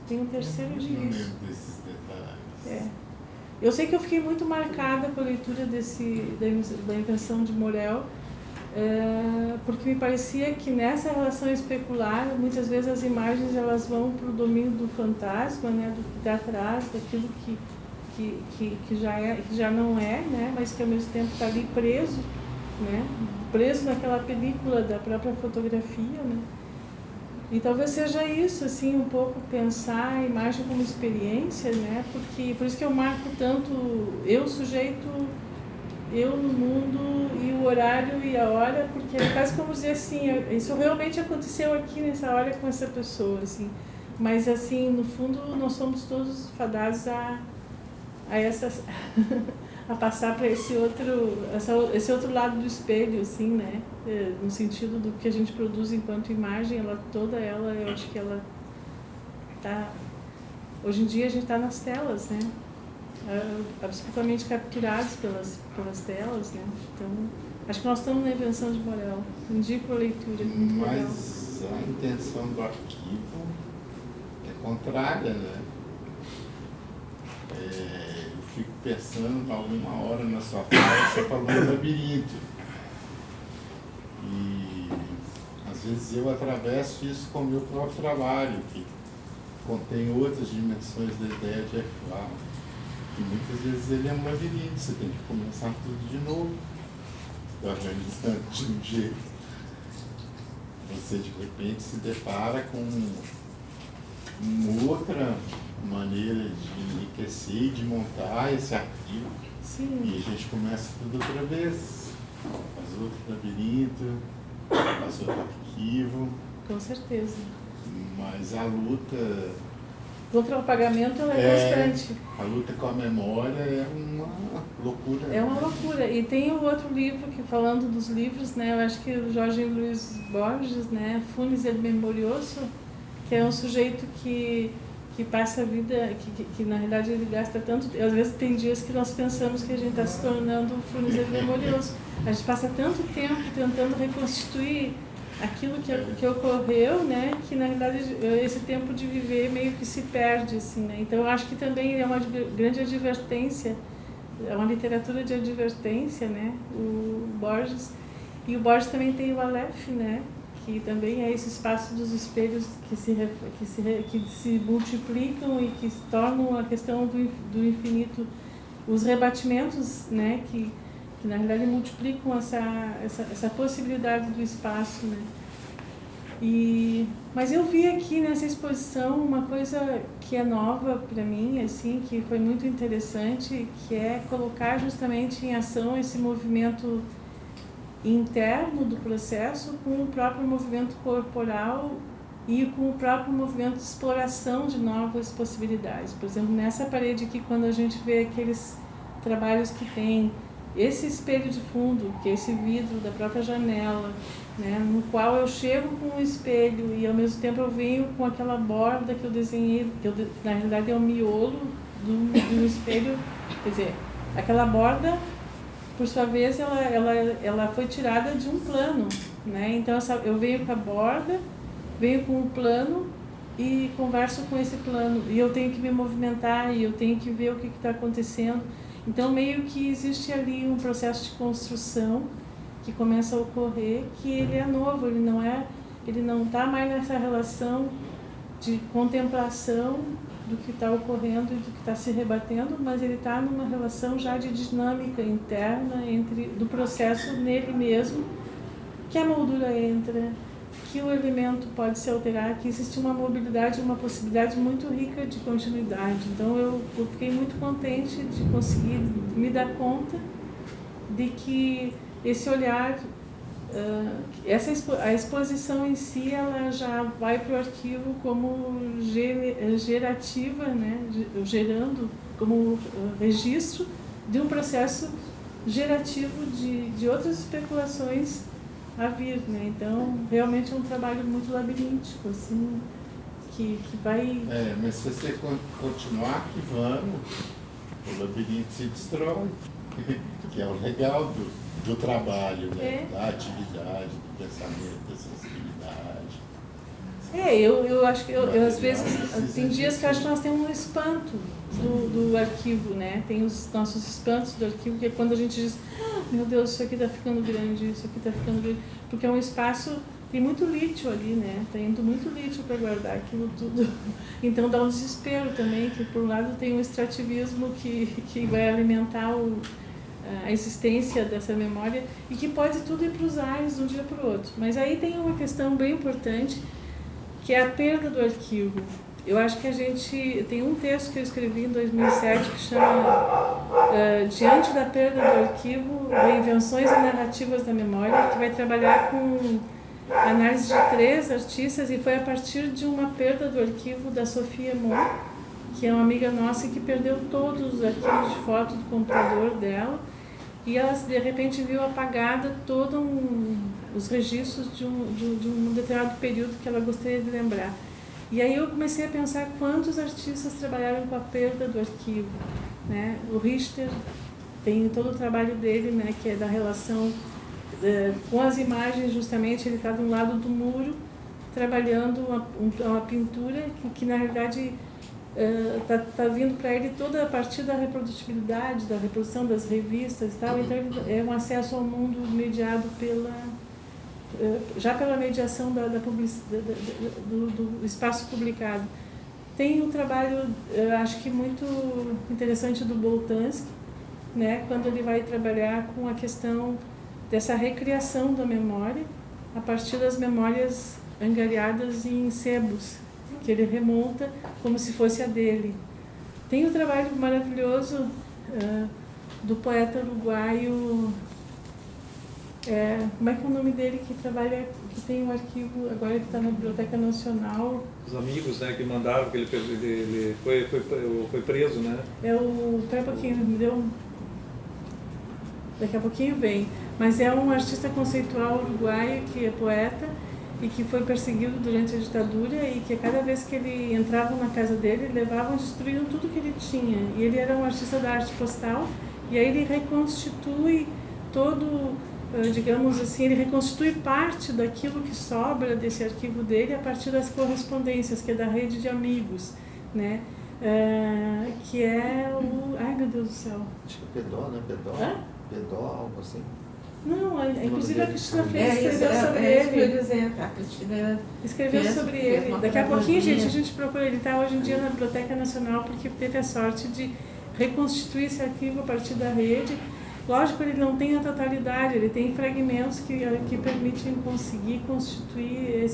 tem um terceiro edifício. Desses detalhes. Eu sei que eu fiquei muito marcada com a leitura da invenção de Morel, porque me parecia que nessa relação especular, muitas vezes as imagens elas vão para o domínio do fantasma, né, do que está atrás, daquilo que já não é, né, mas que ao mesmo tempo está ali preso, né, preso naquela película da própria fotografia, né. E talvez seja isso, assim, um pouco pensar a imagem como experiência, né, porque por isso que eu marco tanto eu sujeito, eu no mundo e o horário e a hora, porque é quase como dizer assim, isso realmente aconteceu aqui nessa hora com essa pessoa, assim. Mas assim, no fundo, nós somos todos fadados a passar para esse outro lado do espelho, assim, né? No sentido do que a gente produz enquanto imagem, eu acho que ela tá. Hoje em dia a gente está nas telas, né? Absolutamente capturados pelas telas, né? Então, acho que nós estamos na invenção de Morel. Indico a leitura, muito legal. Mas a intenção do arquivo é contrária, né? Eu fico pensando, alguma hora na sua fala, você falou em labirinto. vezes eu atravesso isso com o meu próprio trabalho, que contém outras dimensões da ideia de arquivar. E muitas vezes ele é um labirinto, você tem que começar tudo de novo, organizando de um jeito. Você de repente se depara com uma outra maneira de enriquecer e de montar esse arquivo. Sim. E a gente começa tudo outra vez. Faz outro labirinto, faz outro arquivo. Com certeza. Mas a luta. Contra o apagamento ela é constante. A luta com a memória é uma loucura. É uma loucura. E tem o outro livro, que falando dos livros, né, eu acho que o Jorge Luiz Borges, né, Funes el Memorioso, que é um sujeito que passa a vida, que na realidade ele gasta tanto, às vezes tem dias que nós pensamos que a gente está se tornando Funes el Memorioso. A gente passa tanto tempo tentando reconstituir aquilo que ocorreu, né, que na realidade esse tempo de viver meio que se perde, assim, né. Então eu acho que também é uma grande advertência, é uma literatura de advertência, né, o Borges. E o Borges também tem o Aleph, né, que também é esse espaço dos espelhos que se multiplicam e que se tornam a questão do infinito, os rebatimentos, né, que na realidade multiplicam essa possibilidade do espaço, né. Mas eu vi aqui nessa exposição uma coisa que é nova para mim, assim, que foi muito interessante, que é colocar justamente em ação esse movimento interno do processo com o próprio movimento corporal e com o próprio movimento de exploração de novas possibilidades. Por exemplo, nessa parede aqui, quando a gente vê aqueles trabalhos que tem esse espelho de fundo, que é esse vidro da própria janela, né, no qual eu chego com o espelho e ao mesmo tempo eu venho com aquela borda que eu desenhei, na realidade é o miolo do espelho, quer dizer, aquela borda, por sua vez, ela foi tirada de um plano, né? Então eu venho com a borda, venho com o plano e converso com esse plano, e eu tenho que me movimentar e eu tenho que ver o que está acontecendo. Então meio que existe ali um processo de construção que começa a ocorrer, que ele é novo, ele não está mais nessa relação de contemplação do que está ocorrendo e do que está se rebatendo, mas ele está numa relação já de dinâmica interna do processo nele mesmo, que a moldura entra, que o elemento pode se alterar, que existe uma mobilidade, uma possibilidade muito rica de continuidade. Então eu fiquei muito contente de conseguir me dar conta de que esse olhar, a exposição em si, ela já vai para o arquivo como gerativa, né, gerando como registro de um processo gerativo de outras especulações a vir, né? Então, realmente é um trabalho muito labiríntico, assim, que vai... mas se você continuar arquivando, o labirinto se destrói, que é o legal do trabalho, né? Da atividade, do pensamento, da sensibilidade. Eu acho que às vezes, tem dias que eu acho que nós temos um espanto do arquivo, né? Tem os nossos espantos do arquivo, que é quando a gente diz, meu Deus, isso aqui está ficando grande, isso aqui está ficando grande, porque é um espaço, tem muito lítio ali, né? Tá indo muito lítio para guardar aquilo tudo. Então dá um desespero também, que por um lado tem um extrativismo que vai alimentar a existência dessa memória e que pode tudo ir para os ares de um dia para o outro. Mas aí tem uma questão bem importante, que é a perda do arquivo. Eu acho que a gente... Tem um texto que eu escrevi em 2007 que chama Diante da Perda do Arquivo, Reinvenções e Narrativas da Memória, que vai trabalhar com análise de 3 artistas, e foi a partir de uma perda do arquivo da Sofia Mon, que é uma amiga nossa que perdeu todos os arquivos de foto do computador dela, e ela de repente viu apagada todos os registros de um determinado período que ela gostaria de lembrar. E aí eu comecei a pensar quantos artistas trabalharam com a perda do arquivo, né? O Richter tem todo o trabalho dele, né, que é da relação com as imagens, justamente ele está de um lado do muro trabalhando uma pintura que na realidade tá vindo para ele toda a partir da reprodutibilidade, da reprodução das revistas e tal, então é um acesso ao mundo mediado já pela mediação do espaço publicado. Tem um trabalho, acho que muito interessante do Boltanski, né, quando ele vai trabalhar com a questão dessa recriação da memória a partir das memórias angariadas em sebos, que ele remonta como se fosse a dele. Tem um trabalho maravilhoso do poeta uruguaio, como é que é o nome dele, que trabalha, que tem um arquivo, agora ele está na Biblioteca Nacional. Os amigos, né, que mandaram, que ele foi preso, né? Espera um pouquinho, me deu daqui a pouquinho vem. Mas é um artista conceitual uruguaio que é poeta e que foi perseguido durante a ditadura e que cada vez que ele entrava na casa dele, levavam e destruíam tudo que ele tinha. E ele era um artista da arte postal e aí ele reconstitui todo, digamos assim, ele reconstitui parte daquilo que sobra desse arquivo dele a partir das correspondências, que é da rede de amigos, né? Que é o... Ai, meu Deus do céu. Acho que é Pedó, né? Pedó? Hã? Pedó, algo assim. Não, inclusive a Cristina Fez Isso escreveu sobre ele. A Cristina Escreveu sobre ele. Daqui a pouquinho, gente, a gente procura. Ele está hoje em dia na Biblioteca Nacional porque teve a sorte de reconstituir esse arquivo a partir da rede. Lógico, ele não tem a totalidade, ele tem fragmentos que permitem conseguir constituir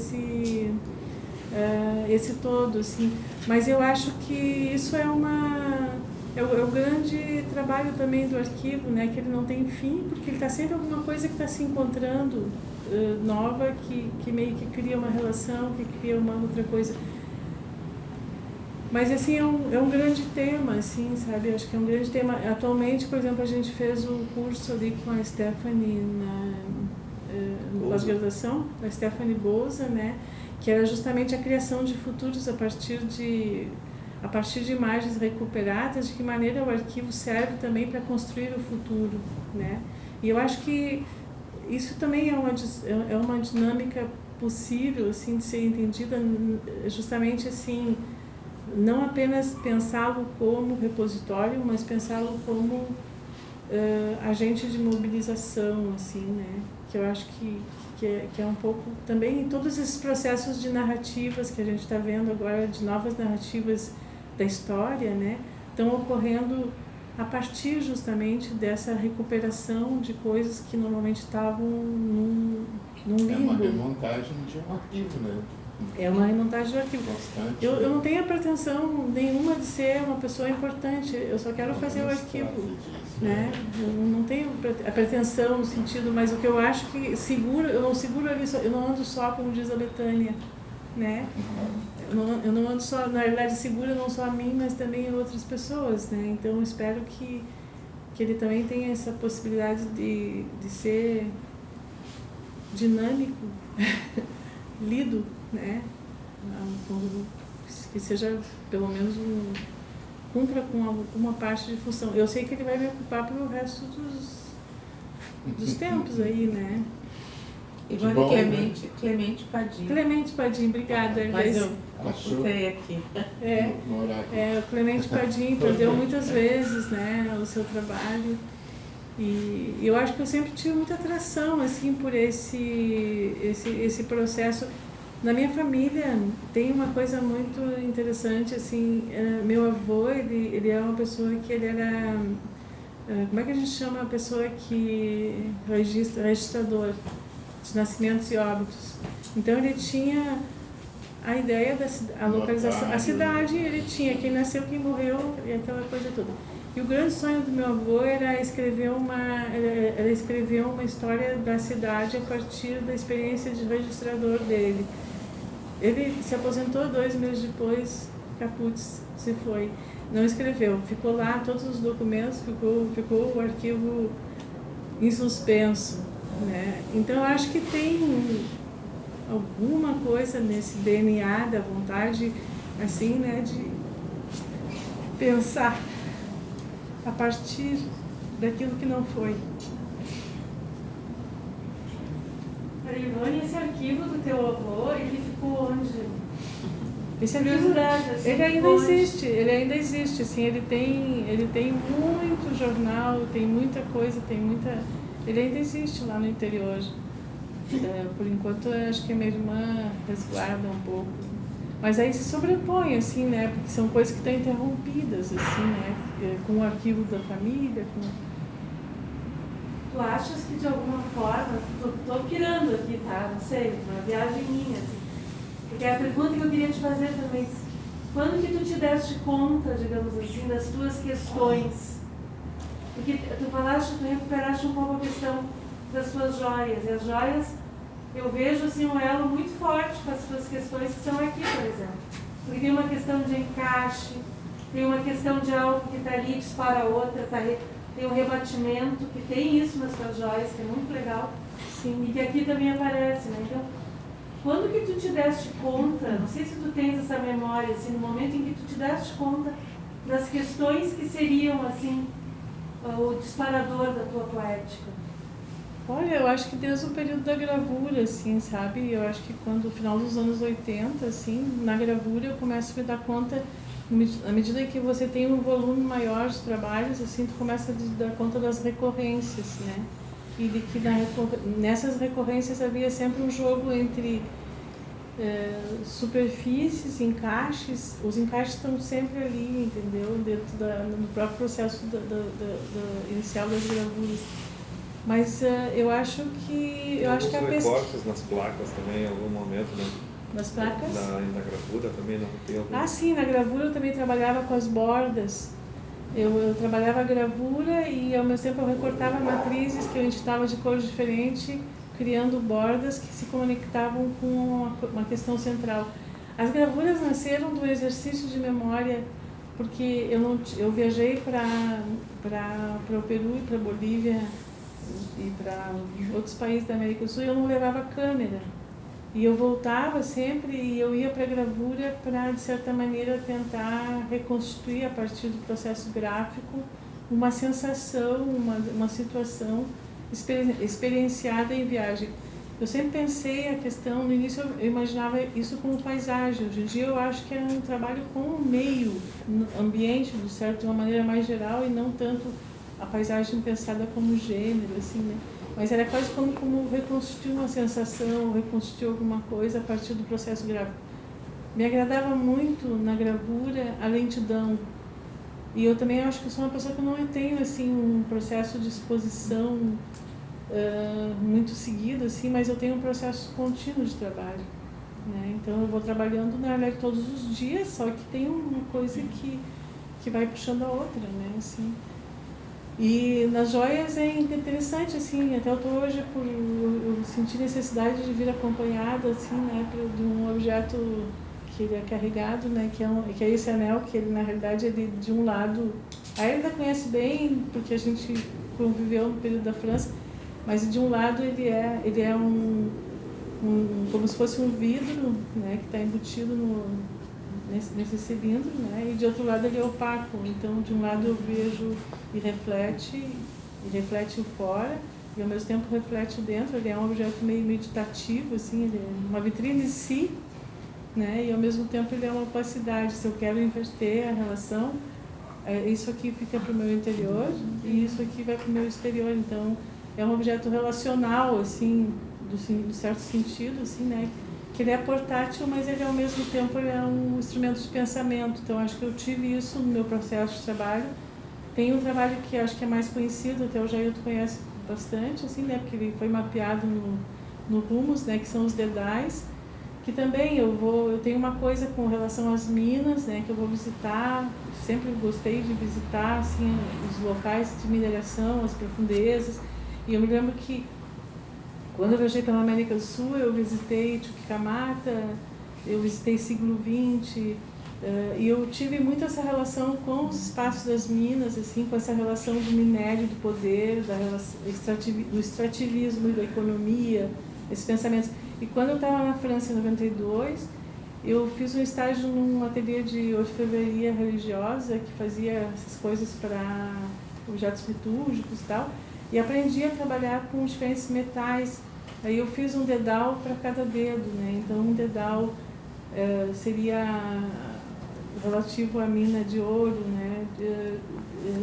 esse todo, assim. Mas eu acho que isso é o grande trabalho também do arquivo, né? Que ele não tem fim, porque ele está sempre alguma coisa que está se encontrando nova, que meio que cria uma relação, que cria uma outra coisa. Mas, assim, é um grande tema, assim, sabe? Eu acho que é um grande tema. Atualmente, por exemplo, a gente fez um curso ali com a Stephanie na pós-graduação, a Stephanie Bouza, né? Que era justamente a criação de futuros a partir de imagens recuperadas, de que maneira o arquivo serve também para construir o futuro, né? E eu acho que isso também é uma dinâmica possível, assim, de ser entendida, justamente assim, não apenas pensá-lo como repositório, mas pensá-lo como agente de mobilização, assim, né? Que eu acho que é um pouco também em todos esses processos de narrativas que a gente está vendo agora, de novas narrativas da história, né, estão ocorrendo a partir justamente dessa recuperação de coisas que normalmente estavam num limbo. É uma remontagem de um arquivo, né? É uma remontagem do arquivo. Bastante, eu não tenho a pretensão nenhuma de ser uma pessoa importante, eu só quero fazer o arquivo, né? Eu não tenho a pretensão no sentido, mas o que eu acho que seguro, eu não seguro ali, eu não ando só, como diz a Betânia, né? Eu não ando só, na verdade, segura não só a mim, mas também a outras pessoas, né? Então, eu espero que ele também tenha essa possibilidade de ser dinâmico, lido, né? Que seja, pelo menos, cumpra com alguma parte de função. Eu sei que ele vai me ocupar pelo resto dos tempos aí, né? Ivone bom, Clemente Padim. Clemente Padim, obrigada. Mas eu Achou? botei aqui. No horário. O Clemente Padim perdeu muitas vezes, né, o seu trabalho. E eu acho que eu sempre tive muita atração, assim, por esse processo. Na minha família tem uma coisa muito interessante, assim, meu avô, ele é uma pessoa que ele era, como é que a gente chama a pessoa que registrador de nascimentos e óbitos. Então ele tinha a ideia da localização, a cidade, ele tinha quem nasceu, quem morreu e aquela coisa toda. E o grande sonho do meu avô era escrever uma história da cidade a partir da experiência de registrador dele. Ele se aposentou 2 meses depois, caput, se foi. Não escreveu, ficou lá todos os documentos, ficou o arquivo em suspenso, né? Então eu acho que tem alguma coisa nesse DNA da vontade, assim, né, de pensar a partir daquilo que não foi. Ivone, esse arquivo do teu avô, ele ficou onde? Esse arquivo, ele ainda existe, assim, ele tem muito jornal, tem muita coisa, ele ainda existe lá no interior. Por enquanto, eu acho que a minha irmã resguarda um pouco. Mas aí se sobrepõe, assim, né? Porque são coisas que estão interrompidas, assim, né? Com o arquivo da família, com... Tu achas que de alguma forma, tô pirando aqui, tá? Não sei, uma viagem minha, assim. Porque é a pergunta que eu queria te fazer também. Quando que tu te deste conta, digamos assim, das tuas questões? Porque tu falaste, tu recuperaste um pouco a questão das tuas joias. E as joias, eu vejo assim um elo muito forte com as tuas questões que são aqui, por exemplo. Porque tem uma questão de encaixe, tem uma questão de algo que está ali, dispara a outra, tem um rebatimento, que tem isso nas tuas joias, que é muito legal. Sim. E que aqui também aparece, né? Então, quando que tu te deste conta, não sei se tu tens essa memória, assim, no momento em que tu te deste conta das questões que seriam, assim, o disparador da tua poética? Olha, eu acho que desde o período da gravura, assim, sabe? Eu acho que quando, no final dos anos 80, assim, na gravura eu começo a me dar conta, à medida que você tem um volume maior de trabalhos, assim, tu começa a te dar conta das recorrências, né? E de que nessas recorrências havia sempre um jogo entre superfícies, encaixes. Os encaixes estão sempre ali, entendeu? Dentro no próprio processo inicial das gravuras. Mas eu acho que... Eu acho que a recortes nas placas também, em algum momento, né? Nas placas? Na gravura também não tem algum... Ah, sim, na gravura eu também trabalhava com as bordas. Eu trabalhava a gravura e ao mesmo tempo eu recortava matrizes que eu editava de cores diferentes, criando bordas que se conectavam com uma questão central. As gravuras nasceram do exercício de memória, porque eu viajei para o Peru e para a Bolívia e para outros países da América do Sul e eu não levava câmera. E eu voltava sempre e eu ia para a gravura para, de certa maneira, tentar reconstituir a partir do processo gráfico uma sensação, uma situação experienciada em viagem. Eu sempre pensei a questão, no início eu imaginava isso como paisagem, hoje em dia eu acho que é um trabalho com o meio ambiente, de uma maneira mais geral, e não tanto a paisagem pensada como gênero, assim, né? Mas era quase como reconstituir uma sensação, reconstituir alguma coisa a partir do processo gráfico. Me agradava muito na gravura a lentidão. E eu também acho que eu sou uma pessoa que não tenho assim, um processo de exposição muito seguido, assim, mas eu tenho um processo contínuo de trabalho, né? Então eu vou trabalhando, na verdade, todos os dias, só que tem uma coisa que vai puxando a outra, né? Assim. E nas joias é interessante, assim, até eu estou hoje eu senti necessidade de vir acompanhada, assim, né, de um objeto que ele é carregado, né, que é esse anel, que ele, na realidade, ele de um lado, aí ele ainda conhece bem, porque a gente conviveu no período da França, mas de um lado ele é como se fosse um vidro, né, que está embutido nesse cilindro, né? E de outro lado ele é opaco, então de um lado eu vejo e reflete o fora e ao mesmo tempo reflete o dentro. Ele é um objeto meio meditativo, assim, ele é uma vitrine em si, né? E ao mesmo tempo ele é uma opacidade. Se eu quero inverter a relação, isso aqui fica para o meu interior e isso aqui vai para o meu exterior. Então é um objeto relacional, assim, do certo sentido, assim, né? Que ele é portátil, mas ele ao mesmo tempo ele é um instrumento de pensamento. Então acho que eu tive isso no meu processo de trabalho. Tem um trabalho que acho que é mais conhecido, até o Jailton conhece bastante, assim, né, porque ele foi mapeado no Rumos, né, que são os dedais, que também eu tenho uma coisa com relação às minas, né, que eu vou visitar, sempre gostei de visitar, assim, os locais de mineração, as profundezas, e eu me lembro que quando eu viajei pela América do Sul, eu visitei Chuquicamata, eu visitei siglo XX, e eu tive muito essa relação com os espaços das minas, assim, com essa relação do minério, do poder, do extrativismo e da economia, esses pensamentos. E quando eu estava na França em 92, eu fiz um estágio num ateliê de orfebreria religiosa que fazia essas coisas para objetos litúrgicos e tal. E aprendi a trabalhar com diferentes metais. Aí eu fiz um dedal para cada dedo, né? Então um dedal seria relativo à mina de ouro, né?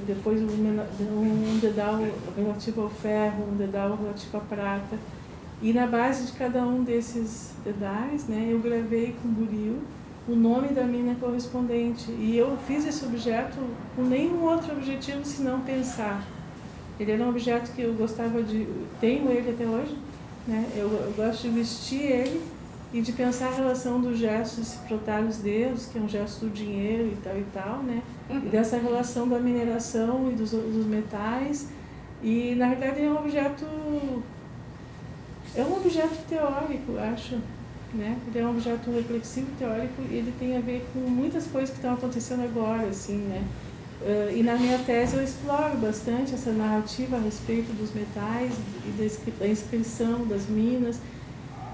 Depois um dedal relativo ao ferro, um dedal relativo à prata. E na base de cada um desses dedais, né, eu gravei com buril o nome da mina correspondente. E eu fiz esse objeto com nenhum outro objetivo senão pensar. Ele era um objeto que eu gostava de... Tenho ele até hoje, né? Eu gosto de vestir ele e de pensar a relação do gesto de se frotar os dedos, que é um gesto do dinheiro e tal, né? E dessa relação da mineração e dos metais. E, na verdade, é um objeto teórico, acho, né? Ele é um objeto reflexivo teórico e ele tem a ver com muitas coisas que estão acontecendo agora, assim, né? E na minha tese eu exploro bastante essa narrativa a respeito dos metais e da inscrição das minas.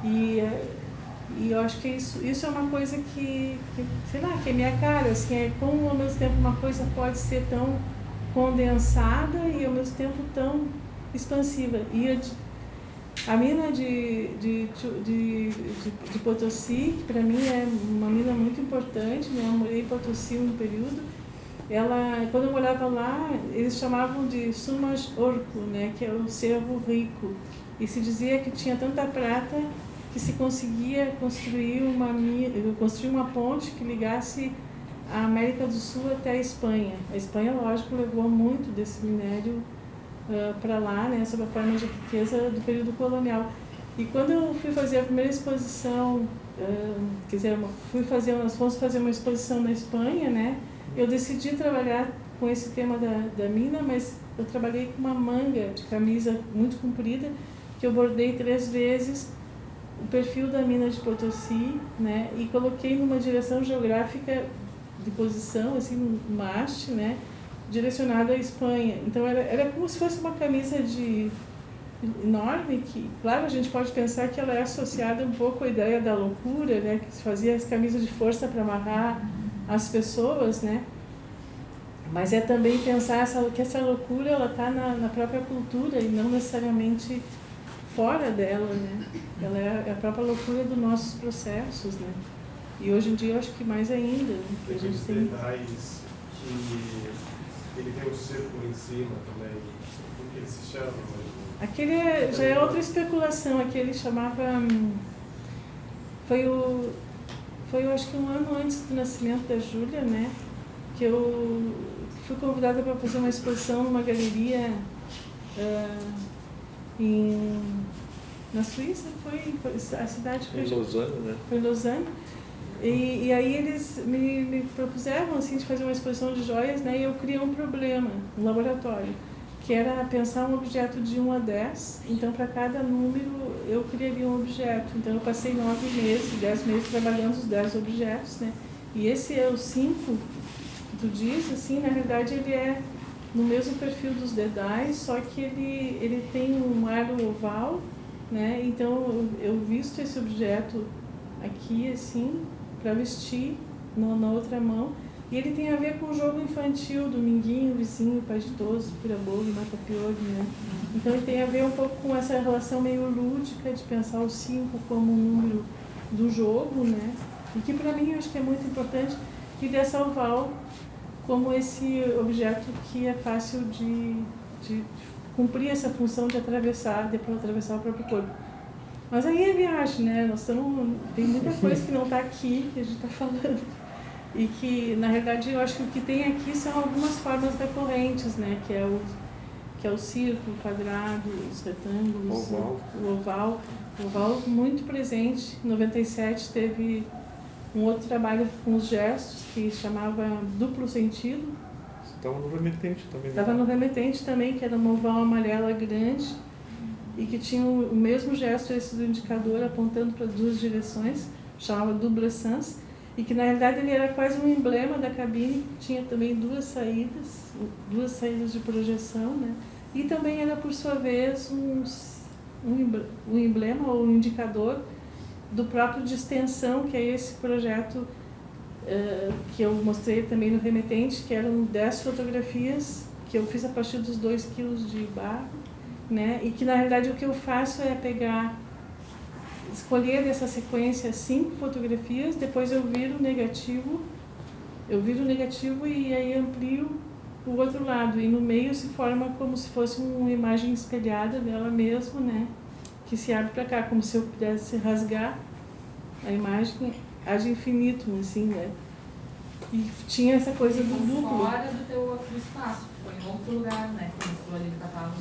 E eu acho que isso é uma coisa que, sei lá, que é minha cara, assim, é como ao mesmo tempo uma coisa pode ser tão condensada e ao mesmo tempo tão expansiva. E a mina de Potosí, que para mim é uma mina muito importante, né? Eu morei em Potosí um período. Quando eu morava lá, eles chamavam de Sumas Orco, né? Que é o cervo rico. E se dizia que tinha tanta prata que se conseguia construir uma ponte que ligasse a América do Sul até a Espanha. A Espanha, lógico, levou muito desse minério para lá, né, sob a forma de riqueza do período colonial. E quando eu fui fazer a primeira exposição, nós fomos fazer uma exposição na Espanha, né, eu decidi trabalhar com esse tema da mina, mas eu trabalhei com uma manga de camisa muito comprida, que eu bordei 3 vezes o perfil da mina de Potosí, né, e coloquei numa direção geográfica de posição, assim, numa haste, né, direcionada à Espanha. Então era como se fosse uma camisa enorme, que, claro, a gente pode pensar que ela é associada um pouco à ideia da loucura, né, que se fazia as camisas de força para amarrar as pessoas, né, mas é também pensar que essa loucura ela está na própria cultura e não necessariamente fora dela, né, ela é a própria loucura dos nossos processos, né. E hoje em dia eu acho que mais ainda, né? Tem aqueles detalhes que ele tem um círculo em cima também. Como que ele se chama? Aquele já é outra especulação, aquele chamava... Foi eu acho que um ano antes do nascimento da Júlia, né? Que eu fui convidada para fazer uma exposição numa galeria na Suíça, a cidade foi... Em Lausanne, né? Foi em Lausanne. E aí eles me propuseram assim, de fazer uma exposição de joias, né, e eu criei um problema no laboratório, que era pensar um objeto de 1 a 10, então para cada número eu criaria um objeto. Então eu passei 9 meses, 10 meses trabalhando os 10 objetos, né, e esse é o 5 que tu diz, assim, na verdade ele é no mesmo perfil dos dedais, só que ele tem um aro oval, né, então eu visto esse objeto aqui, assim, para vestir na outra mão. E ele tem a ver com o jogo infantil, dominguinho, vizinho, pagitoso, fura-bolo, mata-piolho, né? Então ele tem a ver um pouco com essa relação meio lúdica de pensar o 5 como um número do jogo, né? E que para mim eu acho que é muito importante, e dessa oval como esse objeto que é fácil de cumprir essa função de atravessar o próprio corpo. Mas aí é viagem, né? Tem muita coisa que não está aqui, que a gente está falando. E que, na verdade, eu acho que o que tem aqui são algumas formas recorrentes, né? Que é o círculo, o quadrado, os retângulos, o oval. O oval muito presente. Em 97 teve um outro trabalho com os gestos, que chamava duplo sentido. Estava no remetente também. Estava no remetente também, que era uma oval amarela grande, e que tinha o mesmo gesto, esse do indicador, apontando para 2 direções, chamava double sens, e que na realidade ele era quase um emblema da cabine, que tinha também 2 saídas de projeção, né? E também era, por sua vez, um emblema ou um indicador do próprio de extensão, que é esse projeto que eu mostrei também no remetente, que eram 10 fotografias que eu fiz a partir dos 2 quilos de barro, né? E que na realidade o que eu faço é escolher dessa sequência 5 fotografias, depois eu viro o negativo e aí amplio o outro lado, e no meio se forma como se fosse uma imagem espelhada dela mesma, né? que se abre para cá, como se eu pudesse rasgar a imagem ad infinitum, assim, né? E tinha essa coisa do ficou duplo. fora do espaço, ficou em outro lugar, né? Como ali da Paula.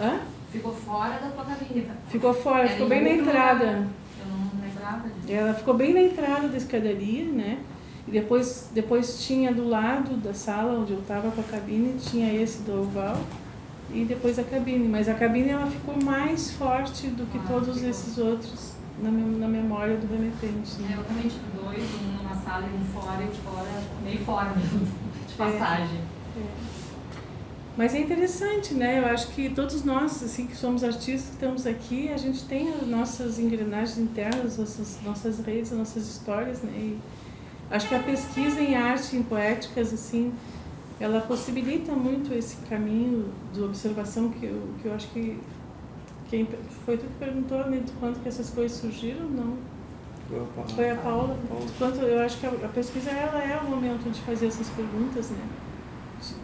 Hã? Ficou fora da tua cabine. Ficou fora, Era ficou em bem na outro entrada. lugar. Eu não lembrava disso. Ela ficou bem na entrada da escadaria, né? E depois tinha do lado da sala onde eu estava com a cabine, tinha esse do oval e depois a cabine. Mas a cabine ela ficou mais forte do que todos esses outros na memória do remetente. Né? Eu também tive dois, um numa sala e um fora, e fora, meio fora mesmo, de passagem. Mas é interessante, né? Eu acho que todos nós, assim, que somos artistas, que estamos aqui, a gente tem as nossas engrenagens internas, nossas redes, as nossas histórias, né? E acho que a pesquisa em arte, em poéticas, assim, ela possibilita muito esse caminho de observação que eu acho que foi tu que perguntou, né, de quanto que essas coisas surgiram, não? Foi a Paula. Quanto, eu acho que a pesquisa ela é o momento de fazer essas perguntas, né?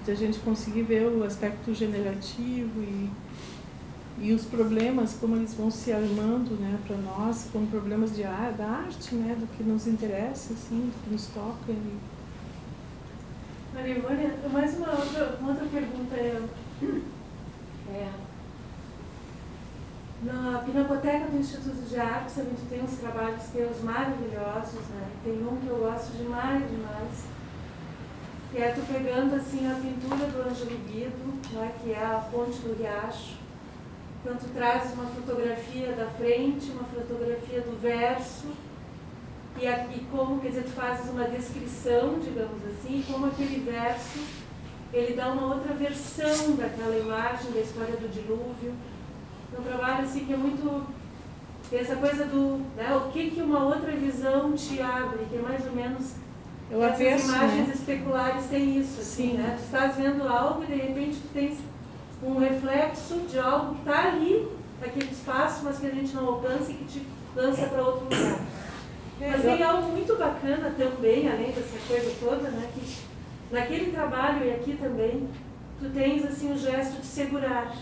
De a gente conseguir ver o aspecto generativo e os problemas, como eles vão se armando, né, para nós, como problemas da arte, né, do que nos interessa, assim, do que nos toca. Maria Ivone, mais uma outra pergunta na Pinacoteca do Instituto de Artes a gente tem uns trabalhos teus maravilhosos, né? Tem um que eu gosto demais, que é tu pegando assim a pintura do Ângelo Guido, né, que é a Ponte do Riacho. Então tu trazes uma fotografia da frente, uma fotografia do verso, e como, quer dizer, tu fazes uma descrição, digamos assim, e como aquele verso, ele dá uma outra versão daquela imagem, da história do dilúvio. Um trabalho assim que é muito, essa coisa do, né, o que uma outra visão te abre, que é mais ou menos, essas imagens, né, especulares têm isso, assim, né? Tu estás vendo algo e de repente tu tens um reflexo de algo que está ali, naquele espaço, mas que a gente não alcança e que te lança para outro lugar. Mas tem algo muito bacana também, além dessa coisa toda, né, que naquele trabalho e aqui também, tu tens assim o gesto de segurar,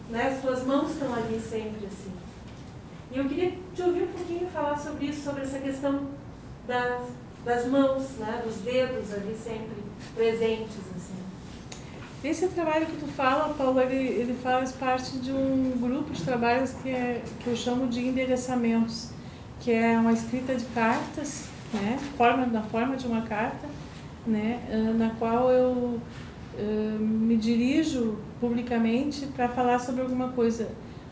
né, as tuas mãos estão ali sempre, assim. E eu queria te ouvir um pouquinho falar sobre isso, sobre essa questão das mãos, né, dos dedos ali sempre presentes, assim. Esse trabalho que tu fala, Paulo, ele faz parte de um grupo de trabalhos que eu chamo de endereçamentos, que é uma escrita de cartas, né, na forma de uma carta, né, na qual eu me dirijo publicamente para falar sobre alguma coisa.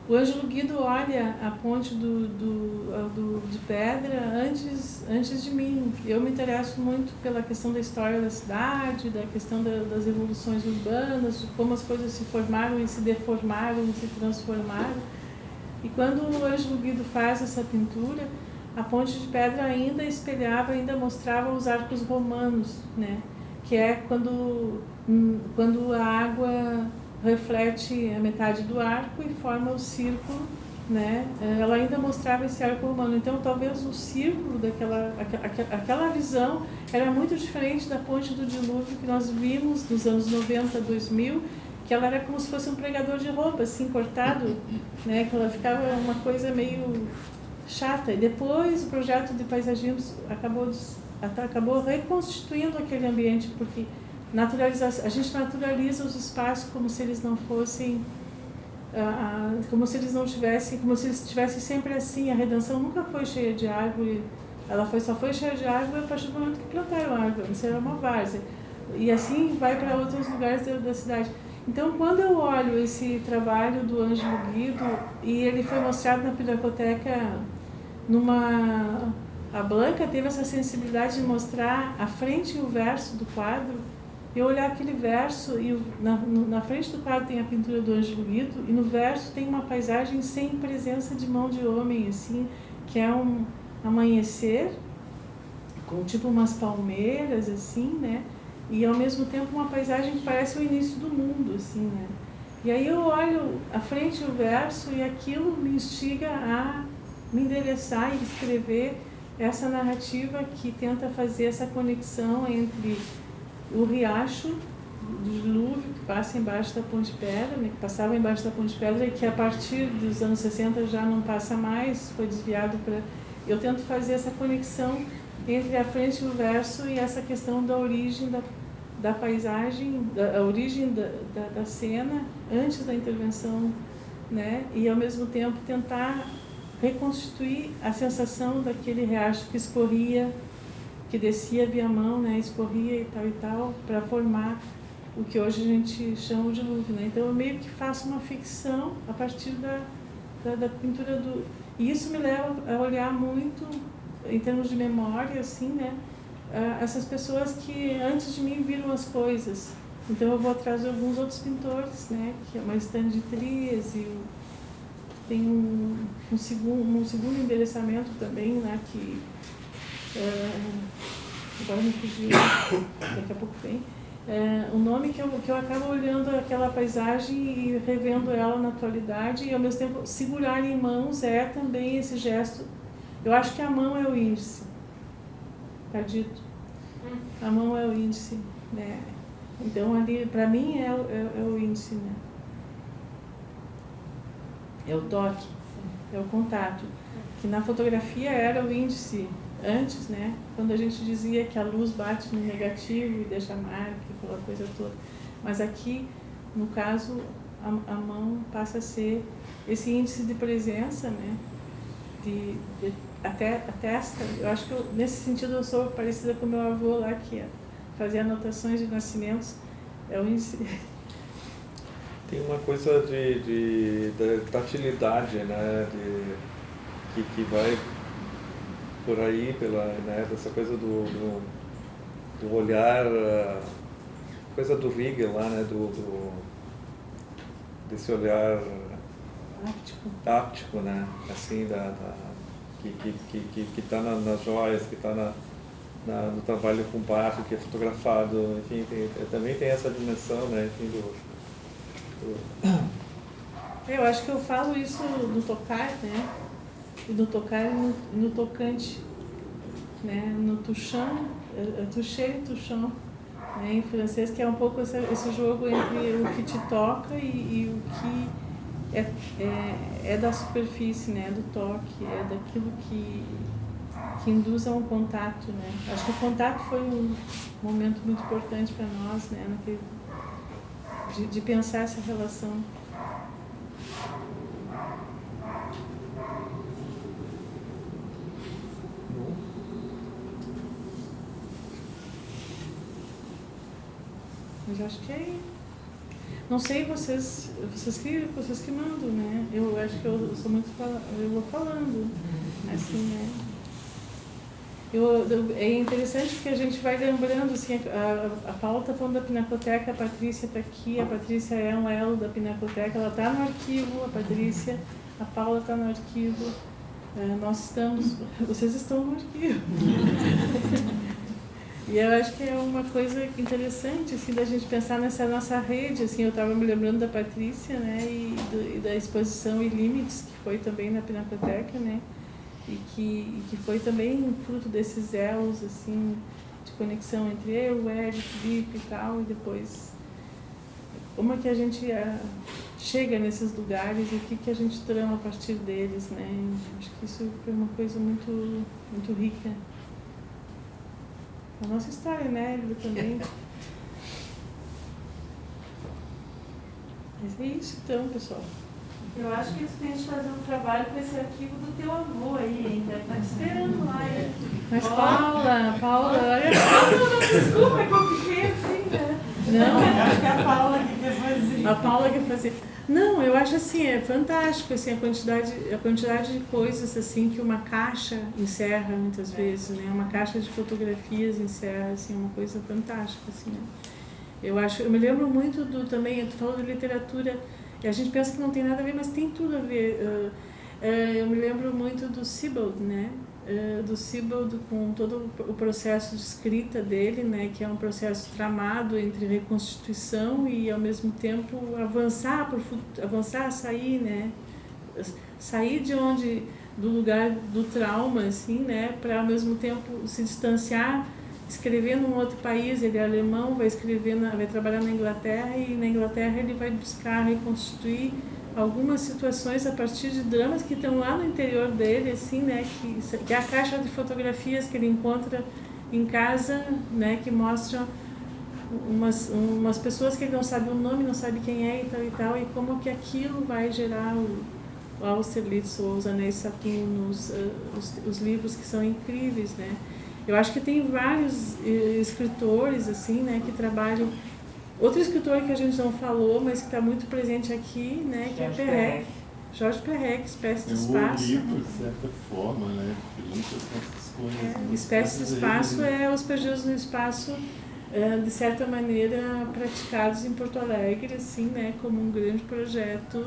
O Ângelo Guido olha a ponte de pedra antes de mim. Eu me interesso muito pela questão da história da cidade, da questão das evoluções urbanas, de como as coisas se formaram e se deformaram e se transformaram. E quando o Ângelo Guido faz essa pintura, a ponte de pedra ainda espelhava, ainda mostrava os arcos romanos, né? Que é quando a água reflete a metade do arco e forma o círculo, né? Ela ainda mostrava esse arco romano. Então, talvez o círculo aquela visão era muito diferente da ponte do dilúvio que nós vimos nos anos 90, 2000, que ela era como se fosse um pregador de roupa, assim, cortado, né? Que ela ficava uma coisa meio chata. E depois o projeto de paisagismo acabou reconstituindo aquele ambiente, porque a gente naturaliza os espaços como se eles não fossem, como se eles estivessem sempre assim. A Redenção nunca foi cheia de árvore, ela só foi cheia de árvore a partir do momento que plantaram árvore, isso era uma várzea. E assim vai para outros lugares da cidade. Então, quando eu olho esse trabalho do Ângelo Guido, e ele foi mostrado na Pinacoteca, a Blanca teve essa sensibilidade de mostrar a frente e o verso do quadro. Eu olhar aquele verso e na frente do quadro tem a pintura do Ângelo Guido e no verso tem uma paisagem sem presença de mão de homem, assim, que é um amanhecer com tipo umas palmeiras, assim, né? E ao mesmo tempo uma paisagem que parece o início do mundo, assim, né? E aí eu olho a frente e o verso e aquilo me instiga a me endereçar e escrever essa narrativa que tenta fazer essa conexão entre o riacho do dilúvio que passa embaixo da Ponte Pedra, né, que passava embaixo da Ponte Pedra e que a partir dos anos 60 já não passa mais, foi desviado para... Eu tento fazer essa conexão entre a frente e o verso e essa questão da origem da paisagem, a origem da cena antes da intervenção, né, e ao mesmo tempo tentar reconstituir a sensação daquele riacho que escorria, que descia via mão, né, escorria e tal, para formar o que hoje a gente chama de dilúvio, né? Então eu meio que faço uma ficção a partir da pintura do... E isso me leva a olhar muito, em termos de memória, assim, né, essas pessoas que antes de mim viram as coisas. Então eu vou atrás de alguns outros pintores, né, que é uma estande de Tries, e tem um segundo endereçamento também, né, que agora me fugiu, daqui a pouco tem. O nome que eu acabo olhando aquela paisagem e revendo ela na atualidade, e ao mesmo tempo segurar em mãos é também esse gesto. Eu acho que a mão é o índice, tá dito? A mão é o índice, né? Então ali, para mim, é o índice, né? É o toque, é o contato, que na fotografia era o índice antes, né? Quando a gente dizia que a luz bate no negativo e deixa a marca, aquela coisa toda. Mas aqui, no caso, a mão passa a ser esse índice de presença, né? Até a testa. Eu acho que nesse sentido eu sou parecida com meu avô lá, que fazia anotações de nascimentos. É o índice. Tem uma coisa de tatilidade, né? Que vai por aí, né, dessa coisa do olhar, coisa do Riegel lá, né, desse olhar áptico, né, assim, que está nas joias, que está no trabalho com barro, que é fotografado, enfim, também tem essa dimensão, né, enfim, Eu acho que eu falo isso no tocar, né? E no tocar e no tocante, né? No touchant, toucher e touchant, né? Em francês, que é um pouco esse jogo entre o que te toca e o que é da superfície, né? Do toque, é daquilo que induz a um contato, né? Acho que o contato foi um momento muito importante para nós, né? De pensar essa relação. Mas acho que é... Não sei, vocês que mandam, né? Eu acho que eu sou muito... Eu vou falando, assim, né? É interessante porque a gente vai lembrando, assim, a Paula está falando da Pinacoteca, a Patrícia está aqui, a Patrícia é um elo da Pinacoteca, ela está no arquivo, a Patrícia, a Paula está no arquivo, vocês estão no arquivo. E eu acho que é uma coisa interessante, assim, da gente pensar nessa nossa rede, assim, eu estava me lembrando da Patrícia, né, e da exposição Ilímites, que foi também na Pinacoteca, né, e que foi também fruto desses elos, assim, de conexão entre eu, o Érico, o Felipe e tal, e depois como é que a gente chega nesses lugares e o que a gente trama a partir deles, né? Acho que isso foi uma coisa muito, muito rica. A nossa história, né, Elida, também. Mas é isso então, pessoal. Eu acho que tu tem que fazer um trabalho com esse arquivo do teu avô aí, ainda tá te esperando lá. Mas Paula, olha. Não, desculpa, que eu fiquei assim, né? Não, acho que é a Paula que quer fazer. A Paula quer fazer. Não, eu acho assim, é fantástico assim, a quantidade de coisas assim que uma caixa encerra muitas vezes, né? Uma caixa de fotografias encerra, assim, uma coisa fantástica, assim, né? Eu me lembro muito também, tu falou de literatura, e a gente pensa que não tem nada a ver, mas tem tudo a ver. Eu me lembro muito do Sebald, né? Do Sebald com todo o processo de escrita dele, né? Que é um processo tramado entre reconstituição e ao mesmo tempo avançar, sair, né? Sair do lugar do trauma, assim, né? Para ao mesmo tempo se distanciar escrever num outro país, ele é alemão, vai trabalhar na Inglaterra, e na Inglaterra ele vai buscar reconstituir algumas situações a partir de dramas que estão lá no interior dele, assim, né, que é a caixa de fotografias que ele encontra em casa, né, que mostram umas pessoas que ele não sabe o nome, não sabe quem é e tal, e como que aquilo vai gerar o Austerlitz ou os Anéis Saturnos, os livros que são incríveis, né. Eu acho que tem vários escritores, assim, né, que trabalham. Outro escritor que a gente não falou, mas que está muito presente aqui, né, que é Perec. Jorge Perec, Espécie de Espaço. O livro, de certa forma, né, brinca com essas coisas. Espécie de Espaço Os Perdidos no Espaço, de certa maneira, praticados em Porto Alegre, assim, né, como um grande projeto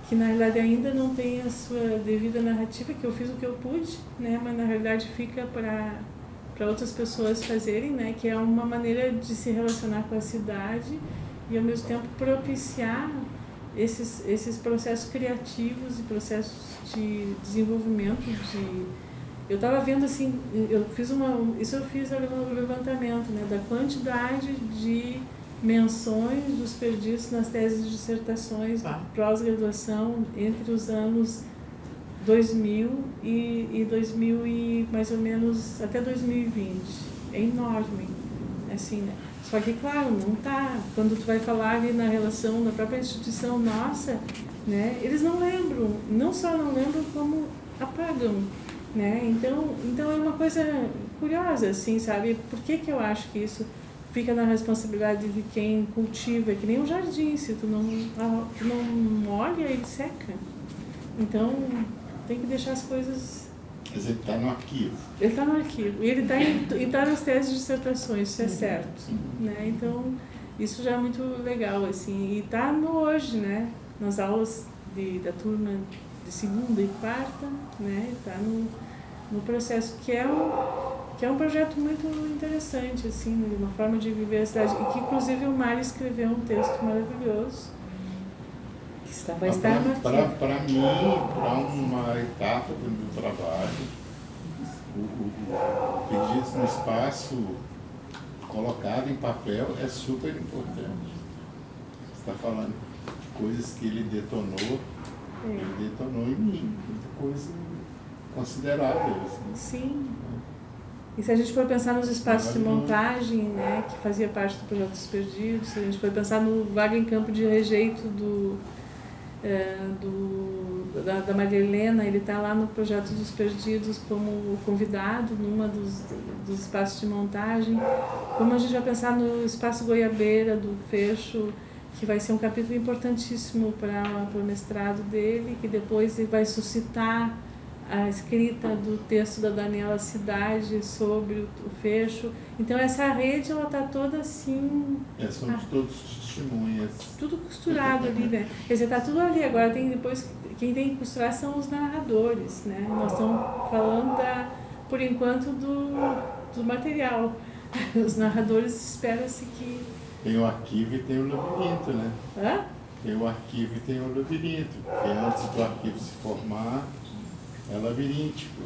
que, na realidade, ainda não tem a sua devida narrativa, que eu fiz o que eu pude, né, mas, na realidade, fica para outras pessoas fazerem, né, que é uma maneira de se relacionar com a cidade e, ao mesmo tempo, propiciar esses processos criativos e processos de desenvolvimento. Eu estava vendo, assim, eu fiz o levantamento, né, da quantidade de menções dos perdidos nas teses de dissertações de pós-graduação entre os anos 2000 e 2000 e mais ou menos até 2020. É enorme, assim, né? Só que, claro, não tá. Quando tu vai falar ali na relação da própria instituição nossa, né? Eles não lembram, não só não lembram, como apagam, né? Então é uma coisa curiosa, assim, sabe? Por que eu acho que isso fica na responsabilidade de quem cultiva? É que nem um jardim, se tu não olha, ele seca. Então tem que deixar as coisas... Mas ele está no arquivo. Ele está no arquivo. E ele está nas teses de dissertações, isso é certo. Né? Então, isso já é muito legal, assim. E está no hoje, né? Nas aulas da turma de segunda e quarta, né? Está no processo, que é um projeto muito interessante, assim, uma forma de viver a cidade. E que, inclusive, o Mário escreveu um texto maravilhoso. Vai estar no arquivo. Para mim, para uma etapa do meu trabalho, o Perdidos no Espaço colocado em papel é super importante. Você está falando coisas que ele detonou em mim, muita coisa considerável. Assim. Sim. E se a gente for pensar nos espaços de montagem, né, que fazia parte do projeto dos Perdidos, se a gente for pensar no Vaga em Campo de Rejeito da Maria Helena, ele está lá no projeto dos Perdidos como convidado numa dos espaços de montagem. Como a gente vai pensar no espaço Goiabeira do Fecho, que vai ser um capítulo importantíssimo para o mestrado dele, que depois vai suscitar a escrita do texto da Daniela Cidade sobre o Fecho. Então essa rede, ela está toda assim... Somos todos testemunhas. Tudo costurado ali, né? Quer dizer, está tudo ali. Agora quem tem que costurar são os narradores, né? Nós estamos falando, por enquanto, do material. Os narradores, espera-se que... Tem o arquivo e tem o labirinto, né? Hã? Tem o arquivo e tem o labirinto, porque antes do arquivo se formar, é labiríntico.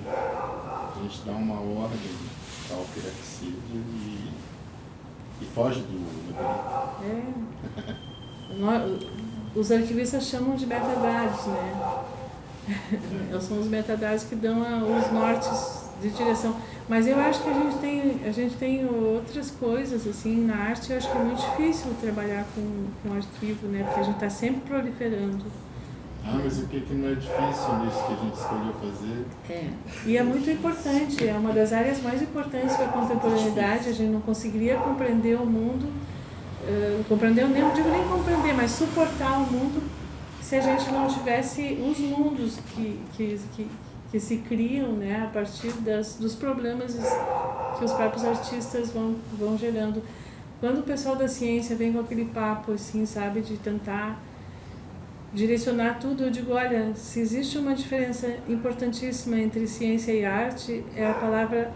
A gente dá uma ordem ao que é preciso e foge do labirinto. Os arquivistas chamam de metadados, né? São os metadados que dão os nortes de direção. Mas eu acho que a gente tem outras coisas, assim, na arte. Eu acho que é muito difícil trabalhar com arquivo, né? Porque a gente está sempre proliferando. Mas o que não é difícil nisso que a gente escolheu fazer? E é muito importante, é uma das áreas mais importantes da contemporaneidade. A gente não conseguiria compreender o mundo, não digo nem compreender, mas suportar o mundo, se a gente não tivesse os mundos que se criam, né, a partir dos problemas que os próprios artistas vão gerando. Quando o pessoal da ciência vem com aquele papo, assim, sabe, de tentar direcionar tudo, eu digo, olha, se existe uma diferença importantíssima entre ciência e arte, é a palavra